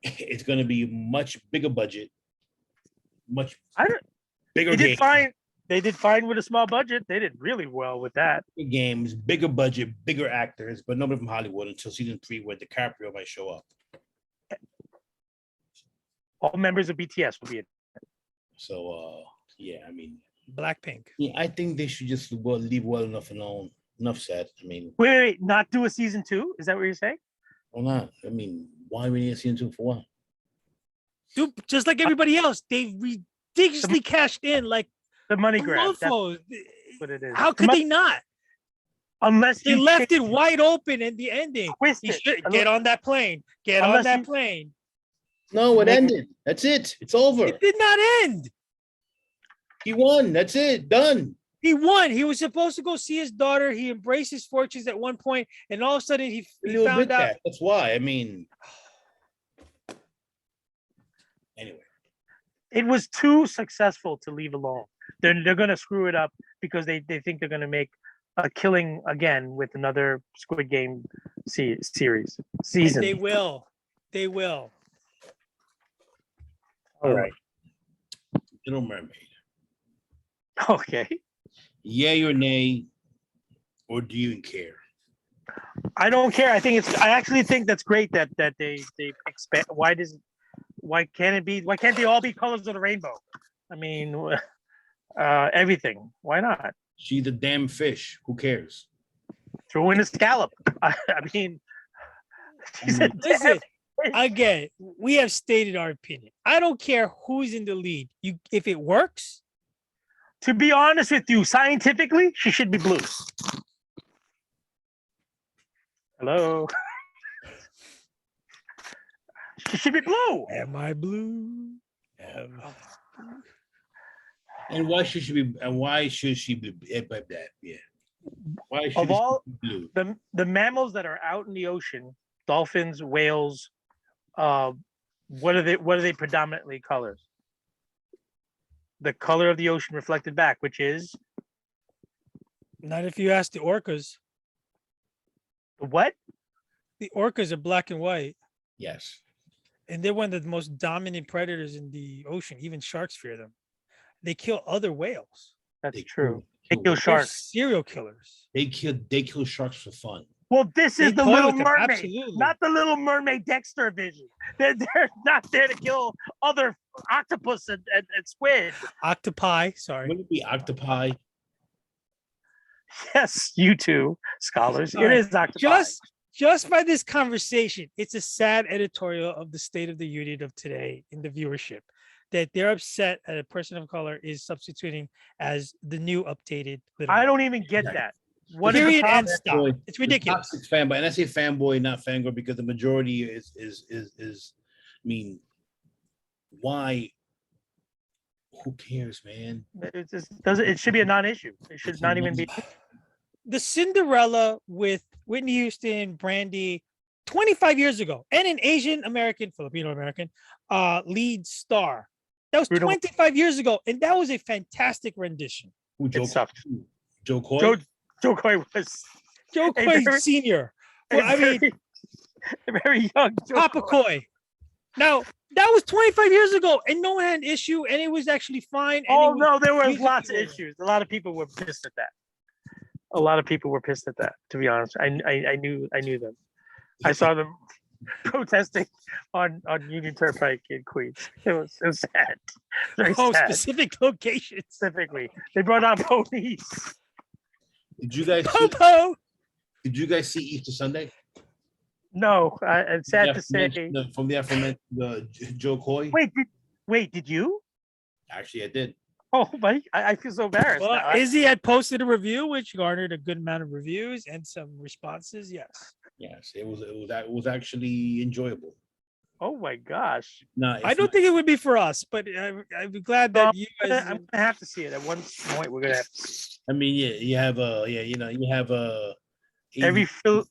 it's going to be much bigger budget, much bigger They game. did fine. They did fine with a small budget. They did really well with that. Bigger games, bigger budget, bigger actors, but nobody from Hollywood until season 3 where DiCaprio might show up. All members of BTS will be in. So yeah, I mean, Blackpink. yeah, I think they should just leave well enough alone. Enough said. I mean, Wait, not do a season 2? Is that what you're saying? why not? I mean, why we need a season 2 for what? Dude, just like everybody else, they've ridiculously cashed in like The money grab. That's mofos. what it is. How could they not? Unless They you left it wide open in the ending. twist You it. should get on that plane. Get on Unless that you- plane. No, it Make- ended. That's it. It's over. It did not end. He won. That's it. Done. He won. He was supposed to go see his daughter. He embraced his fortunes at one point, and all of a sudden he You'll found admit out. that. That's why. I mean, anyway. it was too successful to leave alone. They're gonna screw it up because they think they're gonna make a killing again with another Squid Game series And season. they will. They will. All right. Little Mermaid. Okay. Yay or nay, or do you even care? I don't care. I actually think that's great that they expand. Why can't they all be colors of the rainbow? I mean, everything. Why not? She's a damn fish. Who cares? Throw in a scallop. I mean, she's a damn Listen, fish. again, we have stated our opinion. I don't care who's in the lead. If it works, To be honest with you, scientifically, she should be blue. Hello. She should be blue. am I blue? And why should she be? And why should she be? Yeah. Why should Of she all be blue? the mammals that are out in the ocean, dolphins, whales, what are they predominantly colors? The color of the ocean reflected back, which is Not if you ask the orcas. the what? The orcas are black and white, Yes. and they're one of the most dominant predators in the ocean. Even sharks fear them. They kill other whales. That's They true. kill- They kill They're sharks. serial killers. They kill sharks for fun. Well, this They is the toy Little with them, Mermaid, absolutely. not the Little Mermaid Dexter vision. They're not there to kill other octopus and squid. Octopi. Sorry. Wouldn't it be octopi? Yes, you two scholars. All It right. is octopi. Just by this conversation, it's a sad editorial of the State of the Union of today in the viewership that they're upset that a person of color is substituting as the new updated. Little I Mermaid. don't even get that. What is the Period and problem? stop. Boy, It's the ridiculous. toxic fanboy, and I say fanboy, not fangirl, because the majority is. I mean, why? Who cares, man? It just doesn't. It should be a non-issue. It should not even be. The Cinderella with Whitney Houston, Brandy, 25 years ago, and an Asian American, Filipino American, lead star. That was Bruno- 25 years ago, and that was a fantastic rendition. Who Joe? sucked. Joe Coy. Joe Coy was Joe Hey, Coy very- Sr. Well, I mean, very young. Joe Papa Coy. Coy. Now that was 25 years ago, and no one had an issue, and it was actually fine. And Oh it was no, there was musically lots of well. issues. A lot of people were pissed at that. A lot of people were pissed at that. To be honest, I knew them. I saw them protesting on Union Turnpike in Queens. It was sad. Very Oh, sad. specific locations. Specifically, they brought out police. Did you guys see, Popo. did you guys see Easter Sunday? No, I'm sad to say. From the aforementioned Joe Coy. Wait, did you? Actually, I did. Oh my, I feel so embarrassed. Well, now. Izzy had posted a review, which garnered a good amount of reviews and some responses. Yes. Yes, it was actually enjoyable. Oh my gosh. No, I don't think it would be for us, but I'd be glad that you guys. I'm gonna have to see it at one point. We're gonna have to see it. I mean, yeah, you have Every a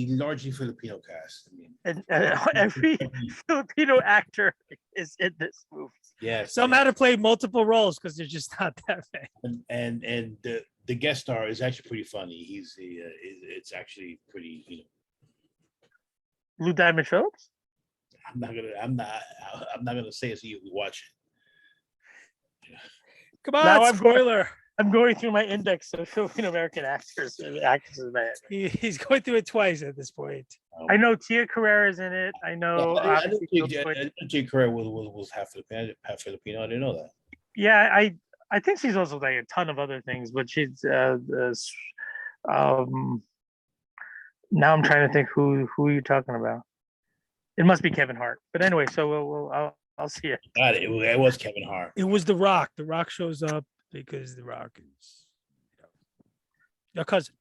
largely Filipino cast. I mean, and every Filipino actor is in this movie. yes, Some had to play multiple roles because they're just not that bad. and the guest star is actually pretty funny. It's actually pretty. Blue Diamond Phillips. I'm not gonna say it so you can watch it. Come on, Now spoiler. I'm going through my index of Filipino American actors and actresses. Man. He's going through it twice at this point. I know Tia Carrera's in it. I know. I didn't obviously, think Jay Carrey was half Filipino. I didn't know that. yeah, I think she's also like a ton of other things, but she's now I'm trying to think who you're talking about. It must be Kevin Hart. But anyway, so I'll see it. Got it. It was Kevin Hart. It was The Rock. The Rock shows up because The Rock is your cousin.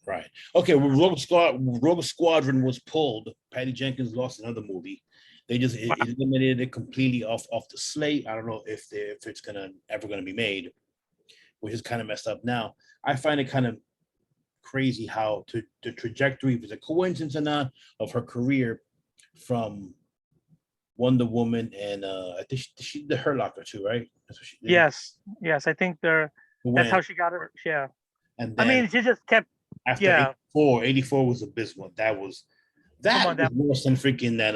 Right. Okay. Well, Rogue Squadron was pulled. Patty Jenkins lost another movie. They just eliminated it completely off the slate. I don't know if it's ever gonna be made, which is kind of messed up. Now, I find it kind of crazy how the trajectory, if it's a coincidence or not, of her career from Wonder Woman and I think she did the Hurt Locker too, right? That's what she did. Yes. I think that's how she got her. Yeah. And I then mean, she just kept. after yeah. 84 was abysmal. That was worse than freaking than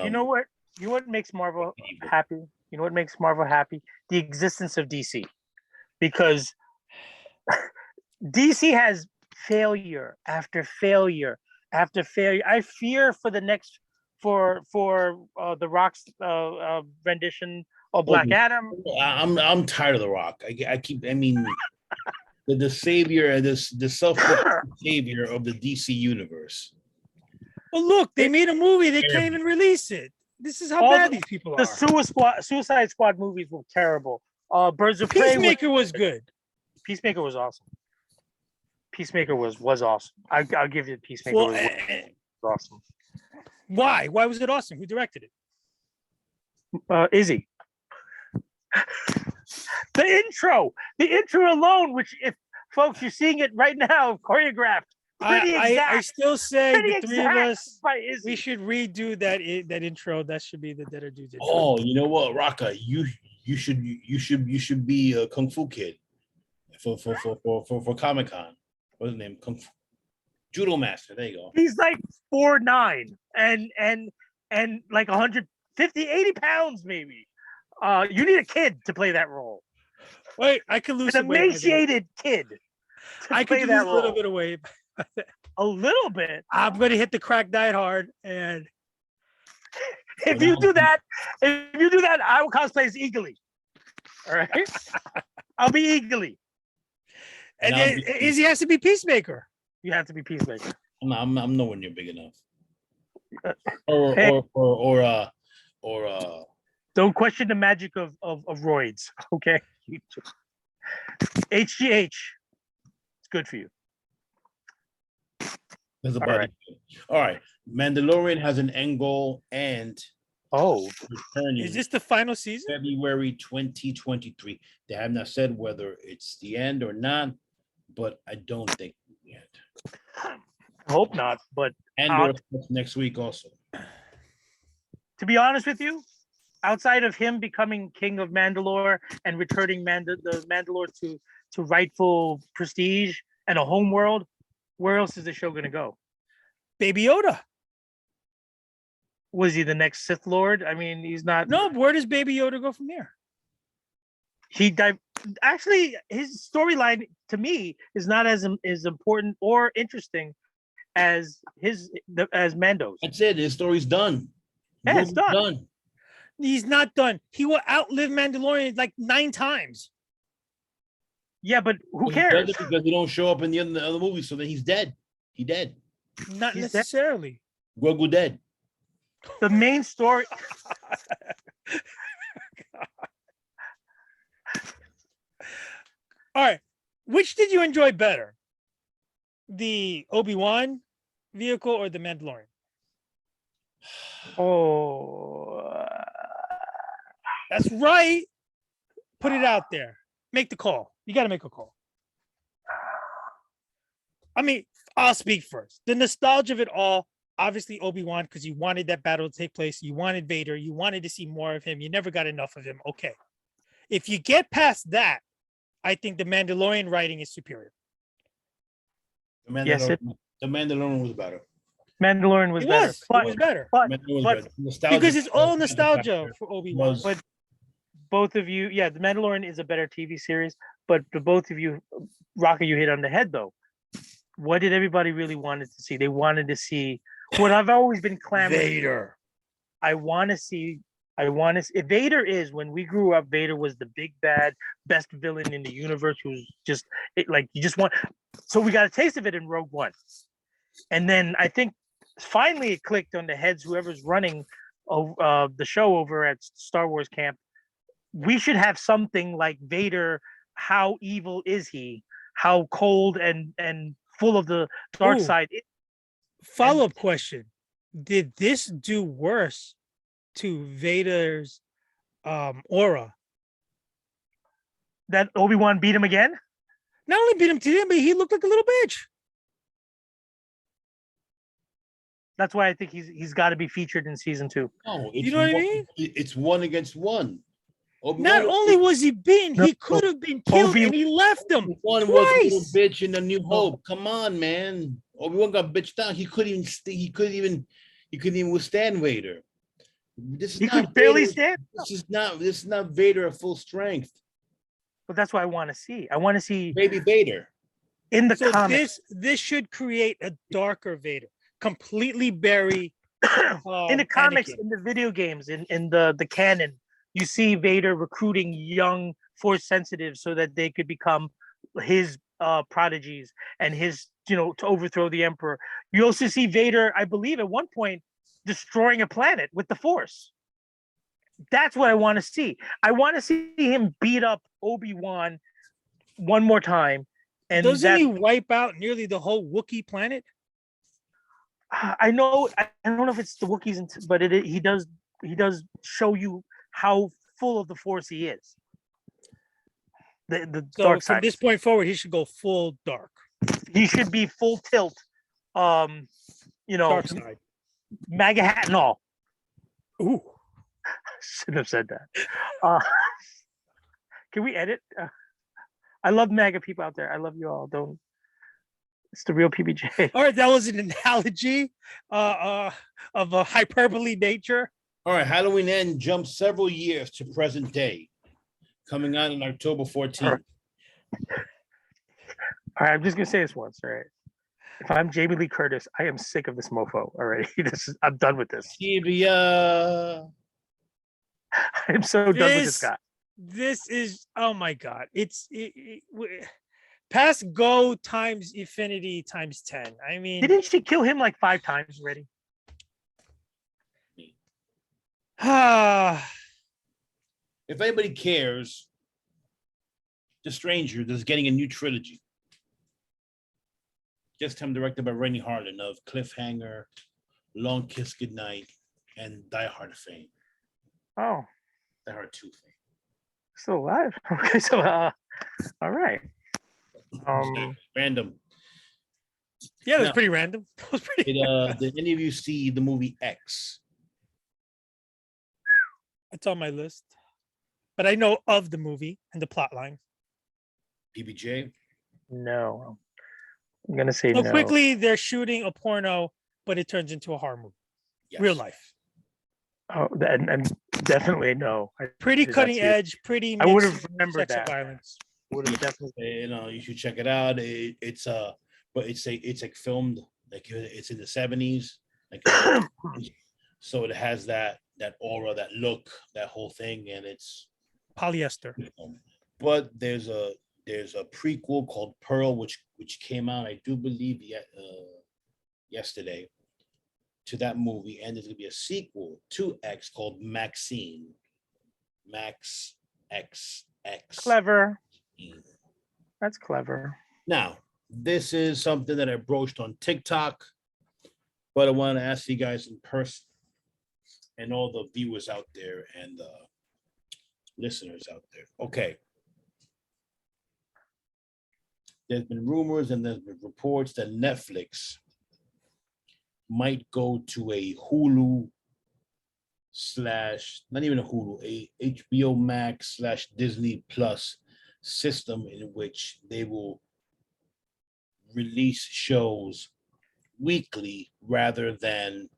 You know what? You know what makes Marvel happy? You know what makes Marvel happy? The existence of DC, because DC has failure after failure after failure. I fear for the next for the Rock's rendition of Black Adam. I'm tired of The Rock. I mean the savior, the self savior of the DC universe. Well, look, they made a movie. They can't even release it. This is how bad these people are. The Suicide Squad movies were terrible. Birds of Prey. Peacemaker was good. Peacemaker was awesome. Peacemaker was awesome. I'll give you Peacemaker was awesome. Why? Why was it awesome? Who directed it? Izzy. The intro alone, which if folks you're seeing it right now, choreographed. I still say Pretty the three of us, by Izzy. we should redo that intro. That should be the Dead Dudes intro. Oh, you know what, Raka, you should be a Kung Fu Kid for Comic-Con. What's his name? Kung Fu Judo Master. There you go. He's like 4'9" and like 150, 80 pounds maybe. You need a kid to play that role. Wait, I can lose An some weight. emaciated kid. I could lose a little bit of weight. A little bit. I'm going to hit the crack diet hard, and if you do that, I will cosplay as Eagly. All right, I'll be Eagly. And then Izzy has to be Peacemaker. You have to be Peacemaker. I'm nowhere near big enough. Or don't question the magic of roids. Okay, HGH. It's good for you. There's a body. All right. Mandalorian has an end goal and returning Is this the final season? February 2023. They have not said whether it's the end or not, but I don't think yet. I hope not, but And next week also. To be honest with you, outside of him becoming king of Mandalore and returning the Mandalore to rightful prestige and a home world, where else is the show going to go? Baby Yoda. Was he the next Sith Lord? I mean, he's not. No, where does Baby Yoda go from there? He died. Actually, his storyline to me is not as important or interesting as as Mando's. That's it. His story's done. Yeah, it's done. Done. He's not done. He will outlive Mandalorian like 9 times. Yeah, but who Well, he cares? does it because he don't show up in the other movies, so then he's dead. He dead. Not He's dead. necessarily. Grogu dead. The main story. All right. Which did you enjoy better? The Obi-Wan vehicle or the Mandalorian? Oh, That's right. Put it out there. Make the call. You got to make a call. I mean, I'll speak first. The nostalgia of it all, obviously Obi-Wan, because you wanted that battle to take place. You wanted Vader. You wanted to see more of him. You never got enough of him. Okay. If you get past that, I think the Mandalorian writing is superior. Yes, The Mandalorian was better. Mandalorian was It better. was. But, It was better. but, Mandalorian was but better. Nostalgia Because it's all factor nostalgia for Obi-Wan. was- But both of you, yeah, the Mandalorian is a better TV series. But the both of you, Rocket, you hit on the head though. What did everybody really wanted to see? They wanted to see what I've always been clamoring. Vader. I want to see. If Vader is, when we grew up, Vader was the big bad, best villain in the universe. Who was just like you just want. So we got a taste of it in Rogue One, and then I think finally it clicked on the heads. Whoever's running the show over at Star Wars camp, we should have something like Vader. How evil is he? How cold and full of the dark Ooh. side? Follow-up question. Did this do worse to Vader's aura? That Obi-Wan beat him again? Not only beat him to him, but he looked like a little bitch. That's why I think he's got to be featured in season 2. No, You know what I mean? It's one against one. Not only was he beaten, No, he could have been killed Obi- and he left him Obi-Wan was a little twice. bitch in the New Hope. Come on, man. Obi-Wan got bitched out. He couldn't even withstand Vader. This is He not could barely Vader. stand. This is not Vader at full strength. But that's what I want to see. I want to see Baby Vader. in the So comics. this should create a darker Vader, completely bury In the comics, Anakin. in the video games, in the canon, you see Vader recruiting young Force sensitives so that they could become his prodigies and his, to overthrow the Emperor. You also see Vader, I believe, at one point destroying a planet with the Force. That's what I want to see. I want to see him beat up Obi-Wan one more time. And Doesn't he wipe out nearly the whole Wookiee planet? I know. I don't know if it's the Wookiees, but he does show you how full of the Force he is. The So dark from side. this point forward, he should go full dark. He should be full tilt. Dark side. MAGA hat and all. Ooh. Shouldn't have said that. Can we edit? I love MAGA people out there. I love you all. Don't. It's the real PBJ. All right, that was an analogy of a hyperbole nature. All right, Halloween End jumps several years to present day, coming out on October 14th. All right, I'm just gonna say this once. All right. If I'm Jamie Lee Curtis, I am sick of this mofo already. I'm done with this. Tibia. I'm so done with this guy. This is, oh my God. Past go times infinity times 10. I mean, Didn't she kill him like 5 times already? If anybody cares, The Stranger is getting a new trilogy. This time directed by Rennie Harlan of Cliffhanger, Long Kiss Goodnight, and Die Hard fame. Oh, Die Hard 2 fame. still alive. Okay, so all right. Random. yeah, it was No. pretty random. It was pretty. Did any of you see the movie X? It's on my list, but I know of the movie and the plot line. PBJ? No, I'm gonna say So no. quickly, they're shooting a porno, but it turns into a horror movie. Yes. Real life. Oh, and definitely no. Pretty did not cutting see it. edge, pretty I would mixed have remembered sex and that. violence. Would have definitely. You should check it out. But it's like filmed like it's in the 70s, like so it has that aura, that look, that whole thing, and it's Polyester. but there's a prequel called Pearl, which came out, I do believe, yesterday, to that movie, and there's gonna be a sequel to X called Maxine. Max X X. Clever. That's clever. Now, this is something that I broached on TikTok, but I want to ask you guys in person and all the viewers out there and listeners out there. Okay. There's been rumors and there's been reports that Netflix might go to a Hulu / not even a Hulu, a HBO Max / Disney Plus system in which they will release shows weekly rather than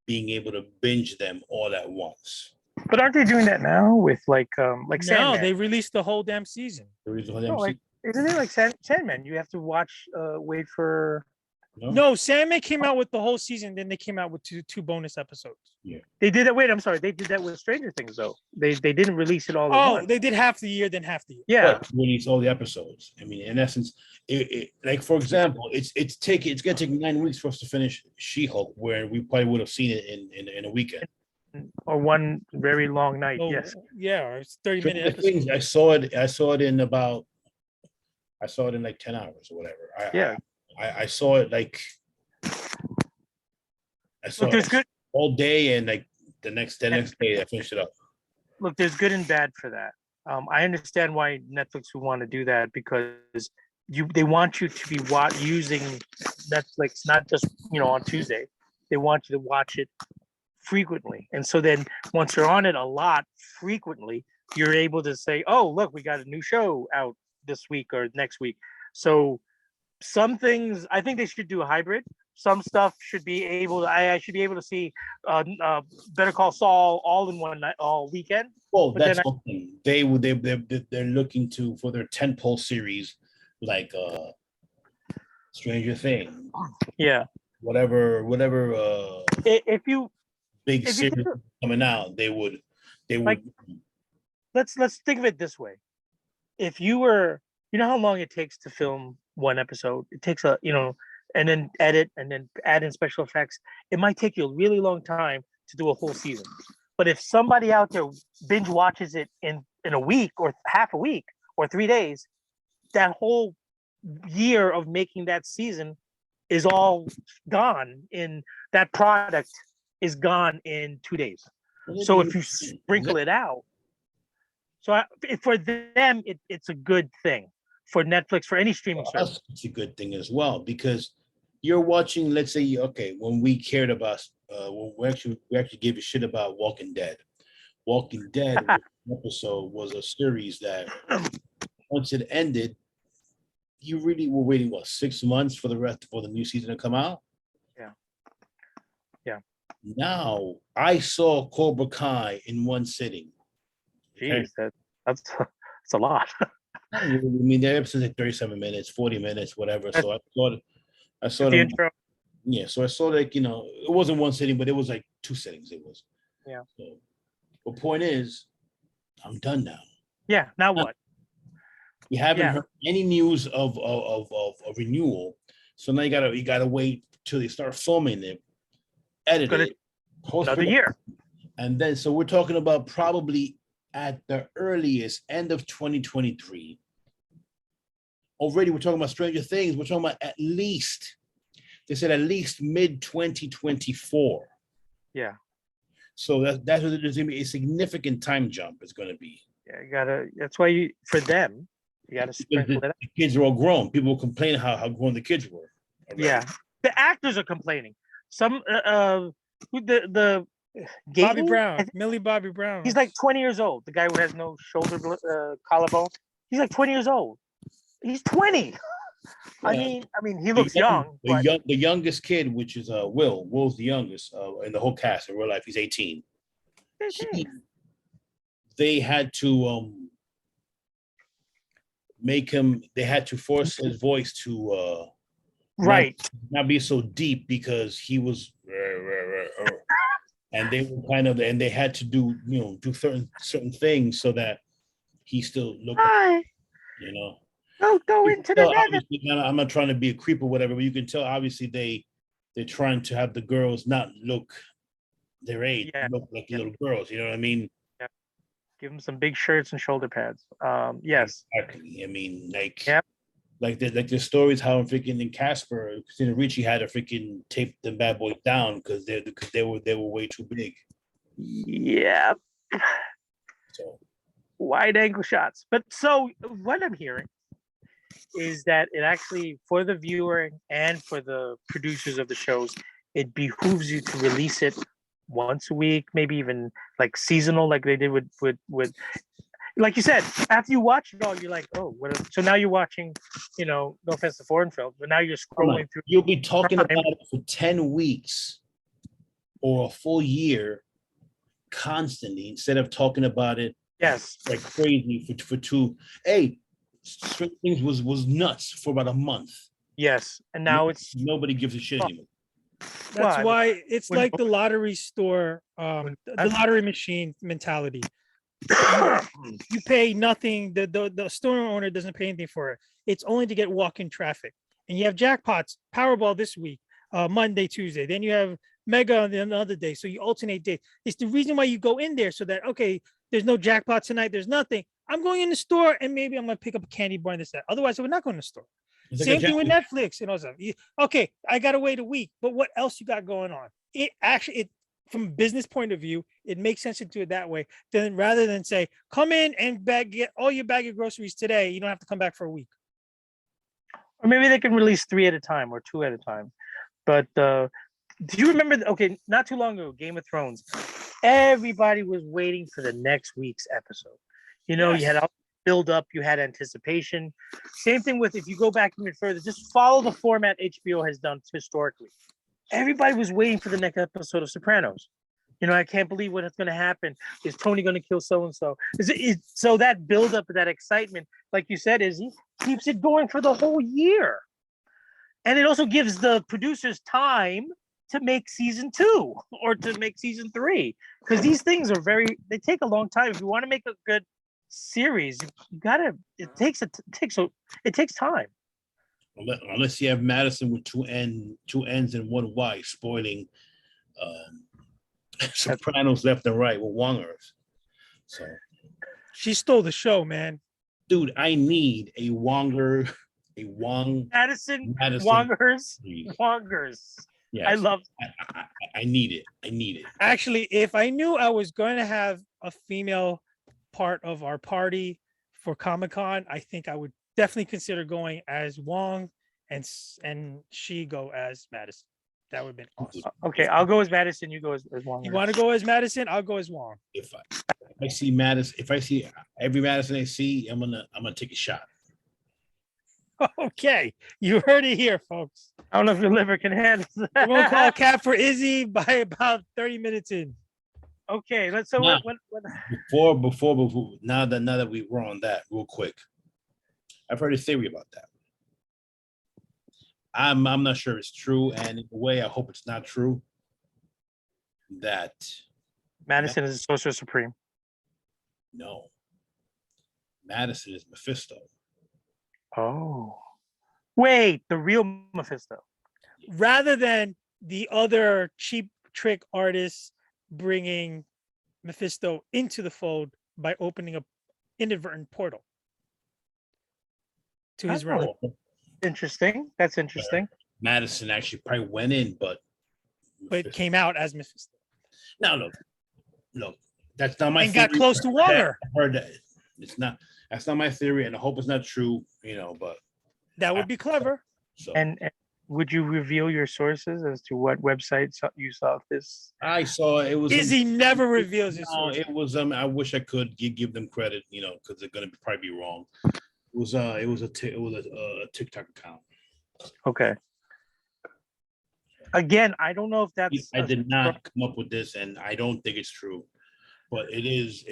being able to binge them all at once. But aren't they doing that now with like No, Sandman? they released the whole damn season. No, like, isn't it like Sandman? You have to watch, wait for. No, Sandman came out with the whole season. Then they came out with two bonus episodes. Yeah. They did that. Wait, I'm sorry. They did that with Stranger Things though. They didn't release it all. Oh, they did half the year, then half the year. Yeah. Release all the episodes. I mean, in essence, like for example, it's gonna take 9 weeks for us to finish She-Hulk, where we probably would have seen it in a weekend. Or one very long night. Oh, Yes. yeah, it's 30-minute episode. Things, I saw it in like 10 hours or whatever. I saw it like There's good. all day, and like the next day I finished it up. Look, there's good and bad for that. I understand why Netflix would want to do that, because they want you to be using Netflix not just on Tuesday. They want you to watch it frequently, and so then once you're on it a lot frequently, you're able to say, "Oh, look, we got a new show out this week or next week." So some things I think they should do a hybrid. Some stuff should be able to. I should be able to see Better Call Saul all in one night, all weekend. Well, that's something they're looking to for their tentpole series, like Stranger Things. Yeah. Whatever. If you series coming out, they would. Let's think of it this way. If you were, how long it takes to film one episode? It takes and then edit and then add in special effects. It might take you a really long time to do a whole season. But if somebody out there binge watches it in a week or half a week or 3 days, that whole year of making that season is all gone. That product is gone in 2 days. So if you sprinkle it out, for them, it's a good thing. For Netflix, for any streaming service, it's a good thing as well, because you're watching. Let's say, okay, when we cared about, when we actually gave a shit about Walking Dead. Walking Dead episode was a series that once it ended, you really were waiting 6 months for the new season to come out. Yeah. Now I saw Cobra Kai in one sitting. Okay? Jeez, that's a lot. I mean, the episode's like 37 minutes, 40 minutes, whatever. So I saw the them. intro. Yeah, so I saw it wasn't one sitting, but it was like 2 sittings. It was. Yeah. So the point is, I'm done now. Yeah. Now what? You haven't heard any news of renewal, so now you gotta wait till they start filming it, edit it, another year, and then so we're talking about probably at the earliest end of 2023. Already, we're talking about Stranger Things. We're talking about at least mid 2024. Yeah. So that's what there's gonna be a significant time jump. It's gonna be. Yeah, that's why for them. You got to sprinkle it out. The kids are all grown. People complain how grown the kids were. Already. Yeah, the actors are complaining. Some the Bobby Brown, Millie Bobby Brown. He's like 20 years old. The guy who has no shoulder collarbone. He's like 20 years old. He's 20. Yeah. I mean, he looks young. The youngest kid, which is Will's the youngest in the whole cast in real life. He's 18. they had to make him. They had to force his voice to Right. not be so deep because he was. And they were kind of, and they had to do certain things so that he still looked. Hi. You know. Don't go into the nether. I'm not trying to be a creep or whatever, but you can tell obviously they're trying to have the girls not look their age, look like little girls. You know what I mean? Yeah. Give them some big shirts and shoulder pads. Yes. Exactly. I mean, like, Yep. like the stories how freaking in Casper, Christina Ricci had to freaking tape the bad boys down because they were way too big. Yeah. So wide angle shots. But so what I'm hearing is that it actually, for the viewer and for the producers of the shows, it behooves you to release it once a week, maybe even like seasonal, like they did with like you said, after you watch it all, you're like, oh, so now you're watching, no offense to foreign films, but now you're scrolling through. You'll be talking about it for 10 weeks or a full year constantly instead of talking about it like crazy for two. Hey, Stranger Things was nuts for about a month. Yes, and now nobody gives a shit anymore. That's why it's like the lottery store, the lottery machine mentality. You pay nothing. The store owner doesn't pay anything for it. It's only to get walk-in traffic. And you have jackpots, Powerball this week, Monday, Tuesday. Then you have Mega on the other day. So you alternate days. It's the reason why you go in there so that, okay, there's no jackpot tonight. There's nothing. I'm going in the store and maybe I'm going to pick up a candy bar and this, that. Otherwise, I would not go in the store. Same thing with Netflix and all that. Okay, I got to wait a week, but what else you got going on? From a business point of view, it makes sense to do it that way. Then rather than say, come in and get all your bag of groceries today, you don't have to come back for a week. Or maybe they can release 3 at a time or 2 at a time. But do you remember? Okay, not too long ago, Game of Thrones. Everybody was waiting for the next week's episode. You had build up, you had anticipation. Same thing with, if you go back even further, just follow the format HBO has done historically. Everybody was waiting for the next episode of Sopranos. I can't believe what's going to happen. Is Tony going to kill so-and-so? So that build up, that excitement, like you said, he keeps it going for the whole year. And it also gives the producers time to make season 2 or to make season 3. Because these things they take a long time. If you want to make a good series, it takes time. Unless you have Madison with two N's and one Y, spoiling Sopranos left and right with Wongers. So she stole the show, man. Dude, I need a Wong. Madison. Wongers. Yes. I love. I need it. Actually, if I knew I was going to have a female part of our party for Comic-Con, I think I would definitely consider going as Wong and she go as Madison. That would have been awesome. Okay, I'll go as Madison. You go as Wong. You want to go as Madison? I'll go as Wong. If I see Madison, if I see every Madison I see, I'm gonna take a shot. Okay, you heard it here, folks. I don't know if your liver can handle that. We'll call a cab for Izzy by about 30 minutes in. Okay, let's before now that we were on that real quick, I've heard a theory about that. I'm not sure it's true, and in a way, I hope it's not true. That Madison is a Sorcerer Supreme. No, Madison is Mephisto. Oh, wait, the real Mephisto. Rather than the other cheap trick artists bringing Mephisto into the fold by opening an inadvertent portal to his realm. Interesting. That's interesting. Madison actually probably went in, but it came out as Mephisto. No, that's not my. And got close to Waller. I heard that. It's not. That's not my theory, and I hope it's not true. But that would be clever. So. And would you reveal your sources as to what website you saw this? I saw it was. Izzy never reveals his sources. It was. I wish I could give them credit. Because they're gonna probably be wrong. It was a TikTok account. Okay. Again, I don't know if that's. I did not come up with this, and I don't think it's true. but it is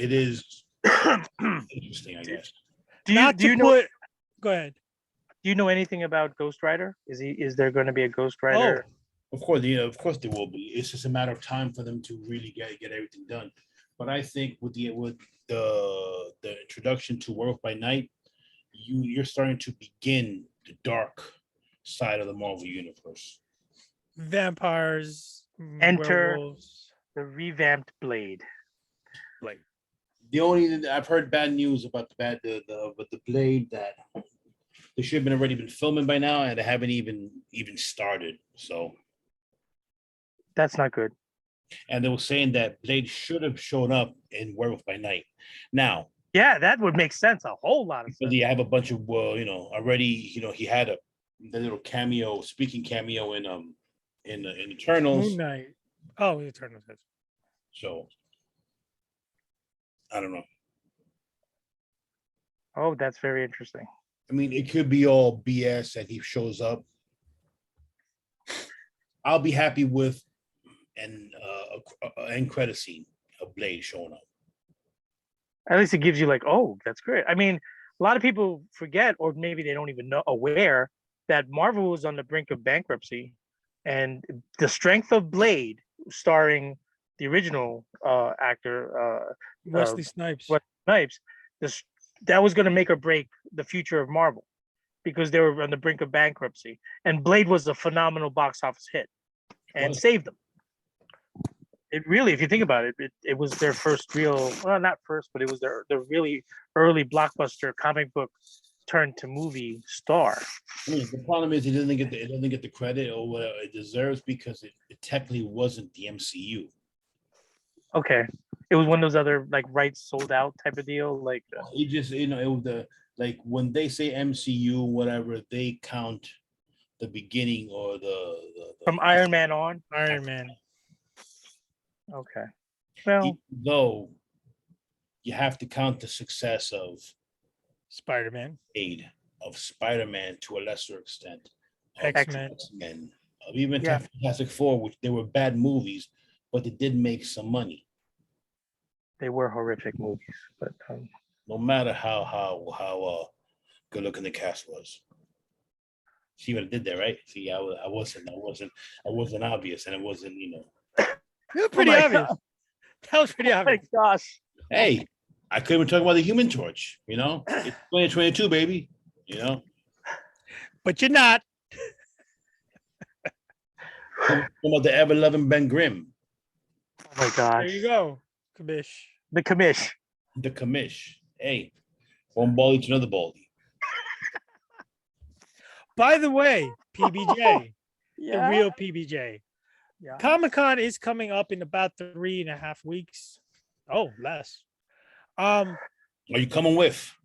interesting, I guess. Do you Not do you to know put. Go ahead. do you know anything about Ghost Rider? Is there going to be a Ghost Oh, Rider? Of course there will be. It's just a matter of time for them to really get everything done. But I think with the introduction to Werewolf by Night, you're starting to begin the dark side of the Marvel universe. vampires, Enter- werewolves. The revamped Blade. Like The only I've heard bad news about the Blade that they should have already been filming by now, and they haven't even started. So, That's not good. and they were saying that Blade should have shown up in Werewolf by Night. Now, Yeah, that would make sense. A whole lot of because sense. you have a bunch of already he had the little speaking cameo in Eternals. Moon Knight. Oh, Eternals. So I don't know. Oh, that's very interesting. I mean, it could be all BS and he shows up. I'll be happy with an end credit scene of Blade showing up. At least it gives you like, oh, that's great. I mean, a lot of people forget, or maybe they don't even know aware that Marvel was on the brink of bankruptcy, and the strength of Blade, starring the original actor Wesley Snipes. Wesley Snipes, that was going to make or break the future of Marvel, because they were on the brink of bankruptcy, and Blade was a phenomenal box office hit and saved them. It really, if you think about it, it was their first real, well, not first, but it was their really early blockbuster comic book turned to movie star. I mean, the problem is it doesn't get the credit or what it deserves because it technically wasn't the MCU. Okay, it was one of those other like rights sold out type of deal. Like it just it was like when they say MCU whatever, they count the beginning or the from Iron Man on. Iron Man. Okay, well, even though you have to count the success of Spider-Man. of Spider-Man to a lesser extent, X-Men. X-Men, of even Yeah. Fantastic Four, which they were bad movies, but they did make some money. they were horrific movies, but No matter how good looking the cast was. See what I did there, right? See, I wasn't obvious, and it wasn't, It was pretty my obvious. God. That was pretty oh my obvious. gosh, Hey, I couldn't even talk about the Human Torch. It's 2022, baby. But you're not. Talking about the ever loving Ben Grimm, oh my gosh, There you go, Kabish. the commish. the commish. Hey, one baldy to another baldy. By the way, PBJ, the Yeah, real PBJ. yeah. Comic-Con is coming up in about 3.5 weeks. Oh, less. Are you coming with?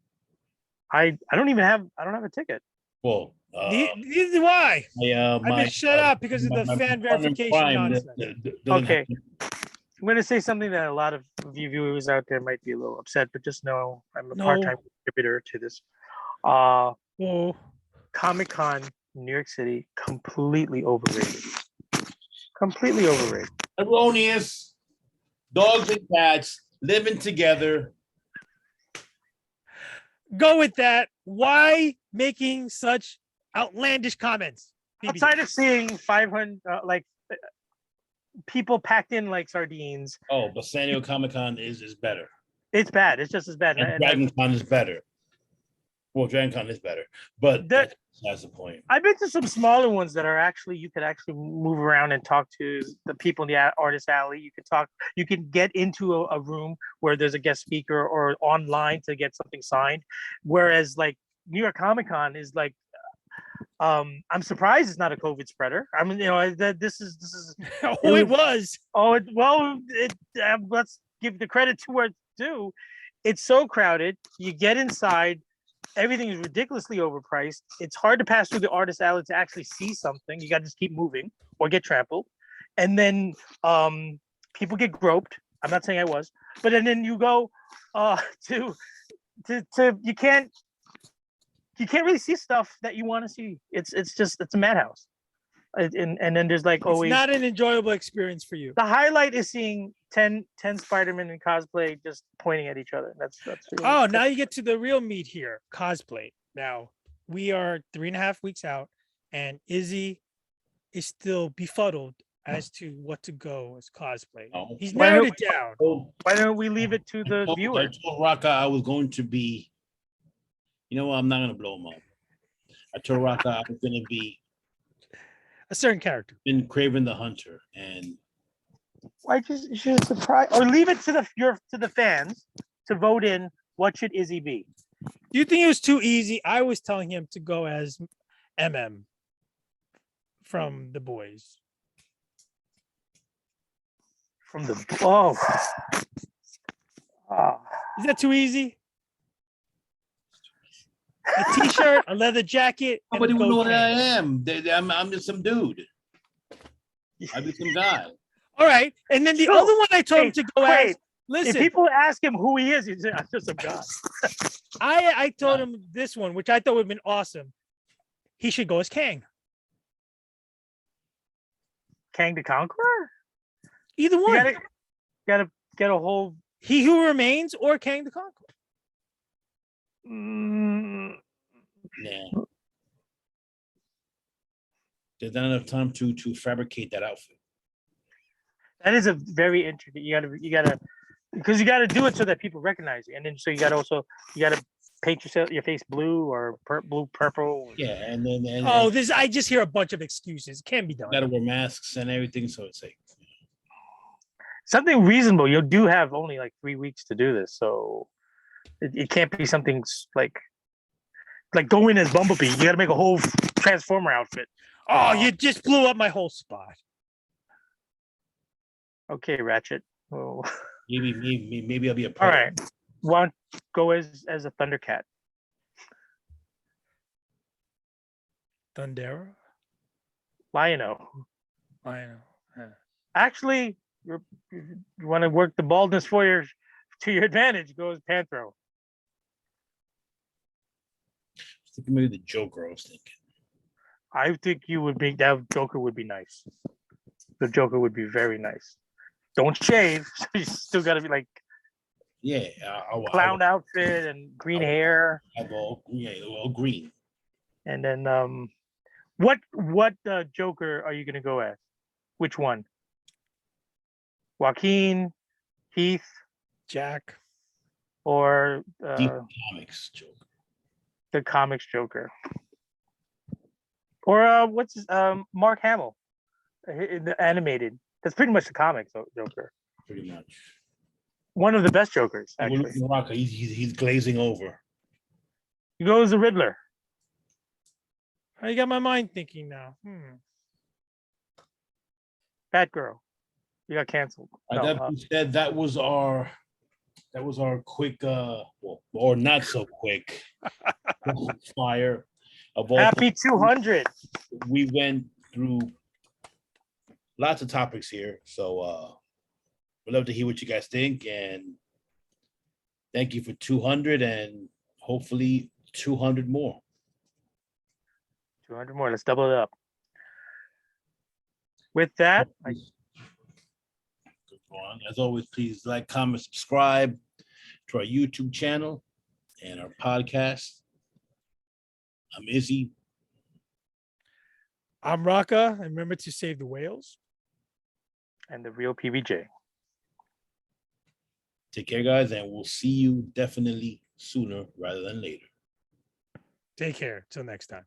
I don't have a ticket. Well, Neither do I. I've been shut up because of the fan verification nonsense. Okay. I'm going to say something that a lot of you viewers out there might be a little upset, but just know I'm a No. part-time contributor to this. Oh, Comic-Con, New York City, completely overrated. Completely overrated. Erroneous. Dogs and cats living together. go with that. Why making such outlandish comments? PBJ? Outside of seeing 500, people packed in like sardines, Oh, but San Diego Comic-Con is better. it's bad. It's just as bad. And Dragon Con is better. Well, Dragon Con is better, but that's the point. I've been to some smaller ones that are actually, you could actually move around and talk to the people in the artist alley. You can get into a room where there's a guest speaker or online to get something signed. Whereas like New York Comic Con is like, I'm surprised it's not a COVID spreader. I mean, this is. Oh, it was. Let's give the credit to where it's due. It's so crowded. You get inside. Everything is ridiculously overpriced. It's hard to pass through the artist alley to actually see something. You got to just keep moving or get trampled. And then people get groped. I'm not saying I was, but then you go to you can't really see stuff that you want to see. It's a madhouse. And then there's like It's always not an enjoyable experience for you. the highlight is seeing 10 Spider-Man in cosplay just pointing at each other. That's really, Oh, now you get to the real meat here, cosplay. Now we are 3.5 weeks out, and Izzy is still befuddled as to what to go as cosplay. Oh. He's Why narrowed don't- it down. why don't we leave it to the I viewer? told Raka I was going to be, you know what, I'm not gonna blow him up. I told Raka I was gonna be A certain character. in Craven the Hunter, and Why just you should surprise or leave it to the fans to vote in what should Izzy be? Do you think it was too easy? I was telling him to go as MM from The Boys. From the Ah. Is that too easy? A t-shirt, a leather jacket, and nobody a would know what I cocaine. am. I'm just some dude. I'm just some guy. All right. And then the So, other one I told him to go as. wait, if Listen, people ask him who he is, he's just some guy. I told him this one, which I thought would have been awesome. He should go as Kang. Kang the Conqueror? Either You one. gotta get a whole He Who Remains or Kang the Conqueror. mm, Nah. There's not enough time to fabricate that outfit. that is a very interesting. You gotta because you gotta do it so that people recognize you, and then so you gotta paint your face blue or blue purple. Yeah, and then Oh, this I just hear a bunch of excuses. Can't be done. gotta wear masks and everything, so it's like Something reasonable. You do have only like 3 weeks to do this, so it can't be something like go in as Bumblebee. You gotta make a whole Transformer outfit. Oh, you just blew up my whole spot. Okay, Ratchet. Oh. maybe I'll be a All pro. right. Want go as a Thundercat. Thundera? Lion-O. I know. Yeah. Actually, you want to work the baldness to your advantage. Go as Panthro. I think maybe the Joker I was thinking. I think you would be that Joker would be nice. The Joker would be very nice. Don't shave. So you still got to be like Yeah, clown outfit and green hair. all green. And then what Joker are you gonna go as? Which one? Joaquin, Heath, Jack. or Deep Comics Joker. the comics Joker? Or what's his, Mark Hamill, in the animated. That's pretty much the comics Joker. Pretty much. One of the best Jokers, We're actually. looking at Rocka. He's glazing over. He goes the Riddler. I got my mind thinking now. Batgirl. You got canceled. I No, definitely said that was our quick or not so quick fire of all. happy 200. We went through lots of topics here, so we'd love to hear what you guys think, and thank you for 200 and hopefully 200 more. 200 more. Let's double it up. With that, As always, please like, comment, subscribe to our YouTube channel and our podcast. I'm Izzy. I'm Raka. And remember to save the whales. and the real PBJ. Take care, guys, and we'll see you definitely sooner rather than later. Take care. Till next time.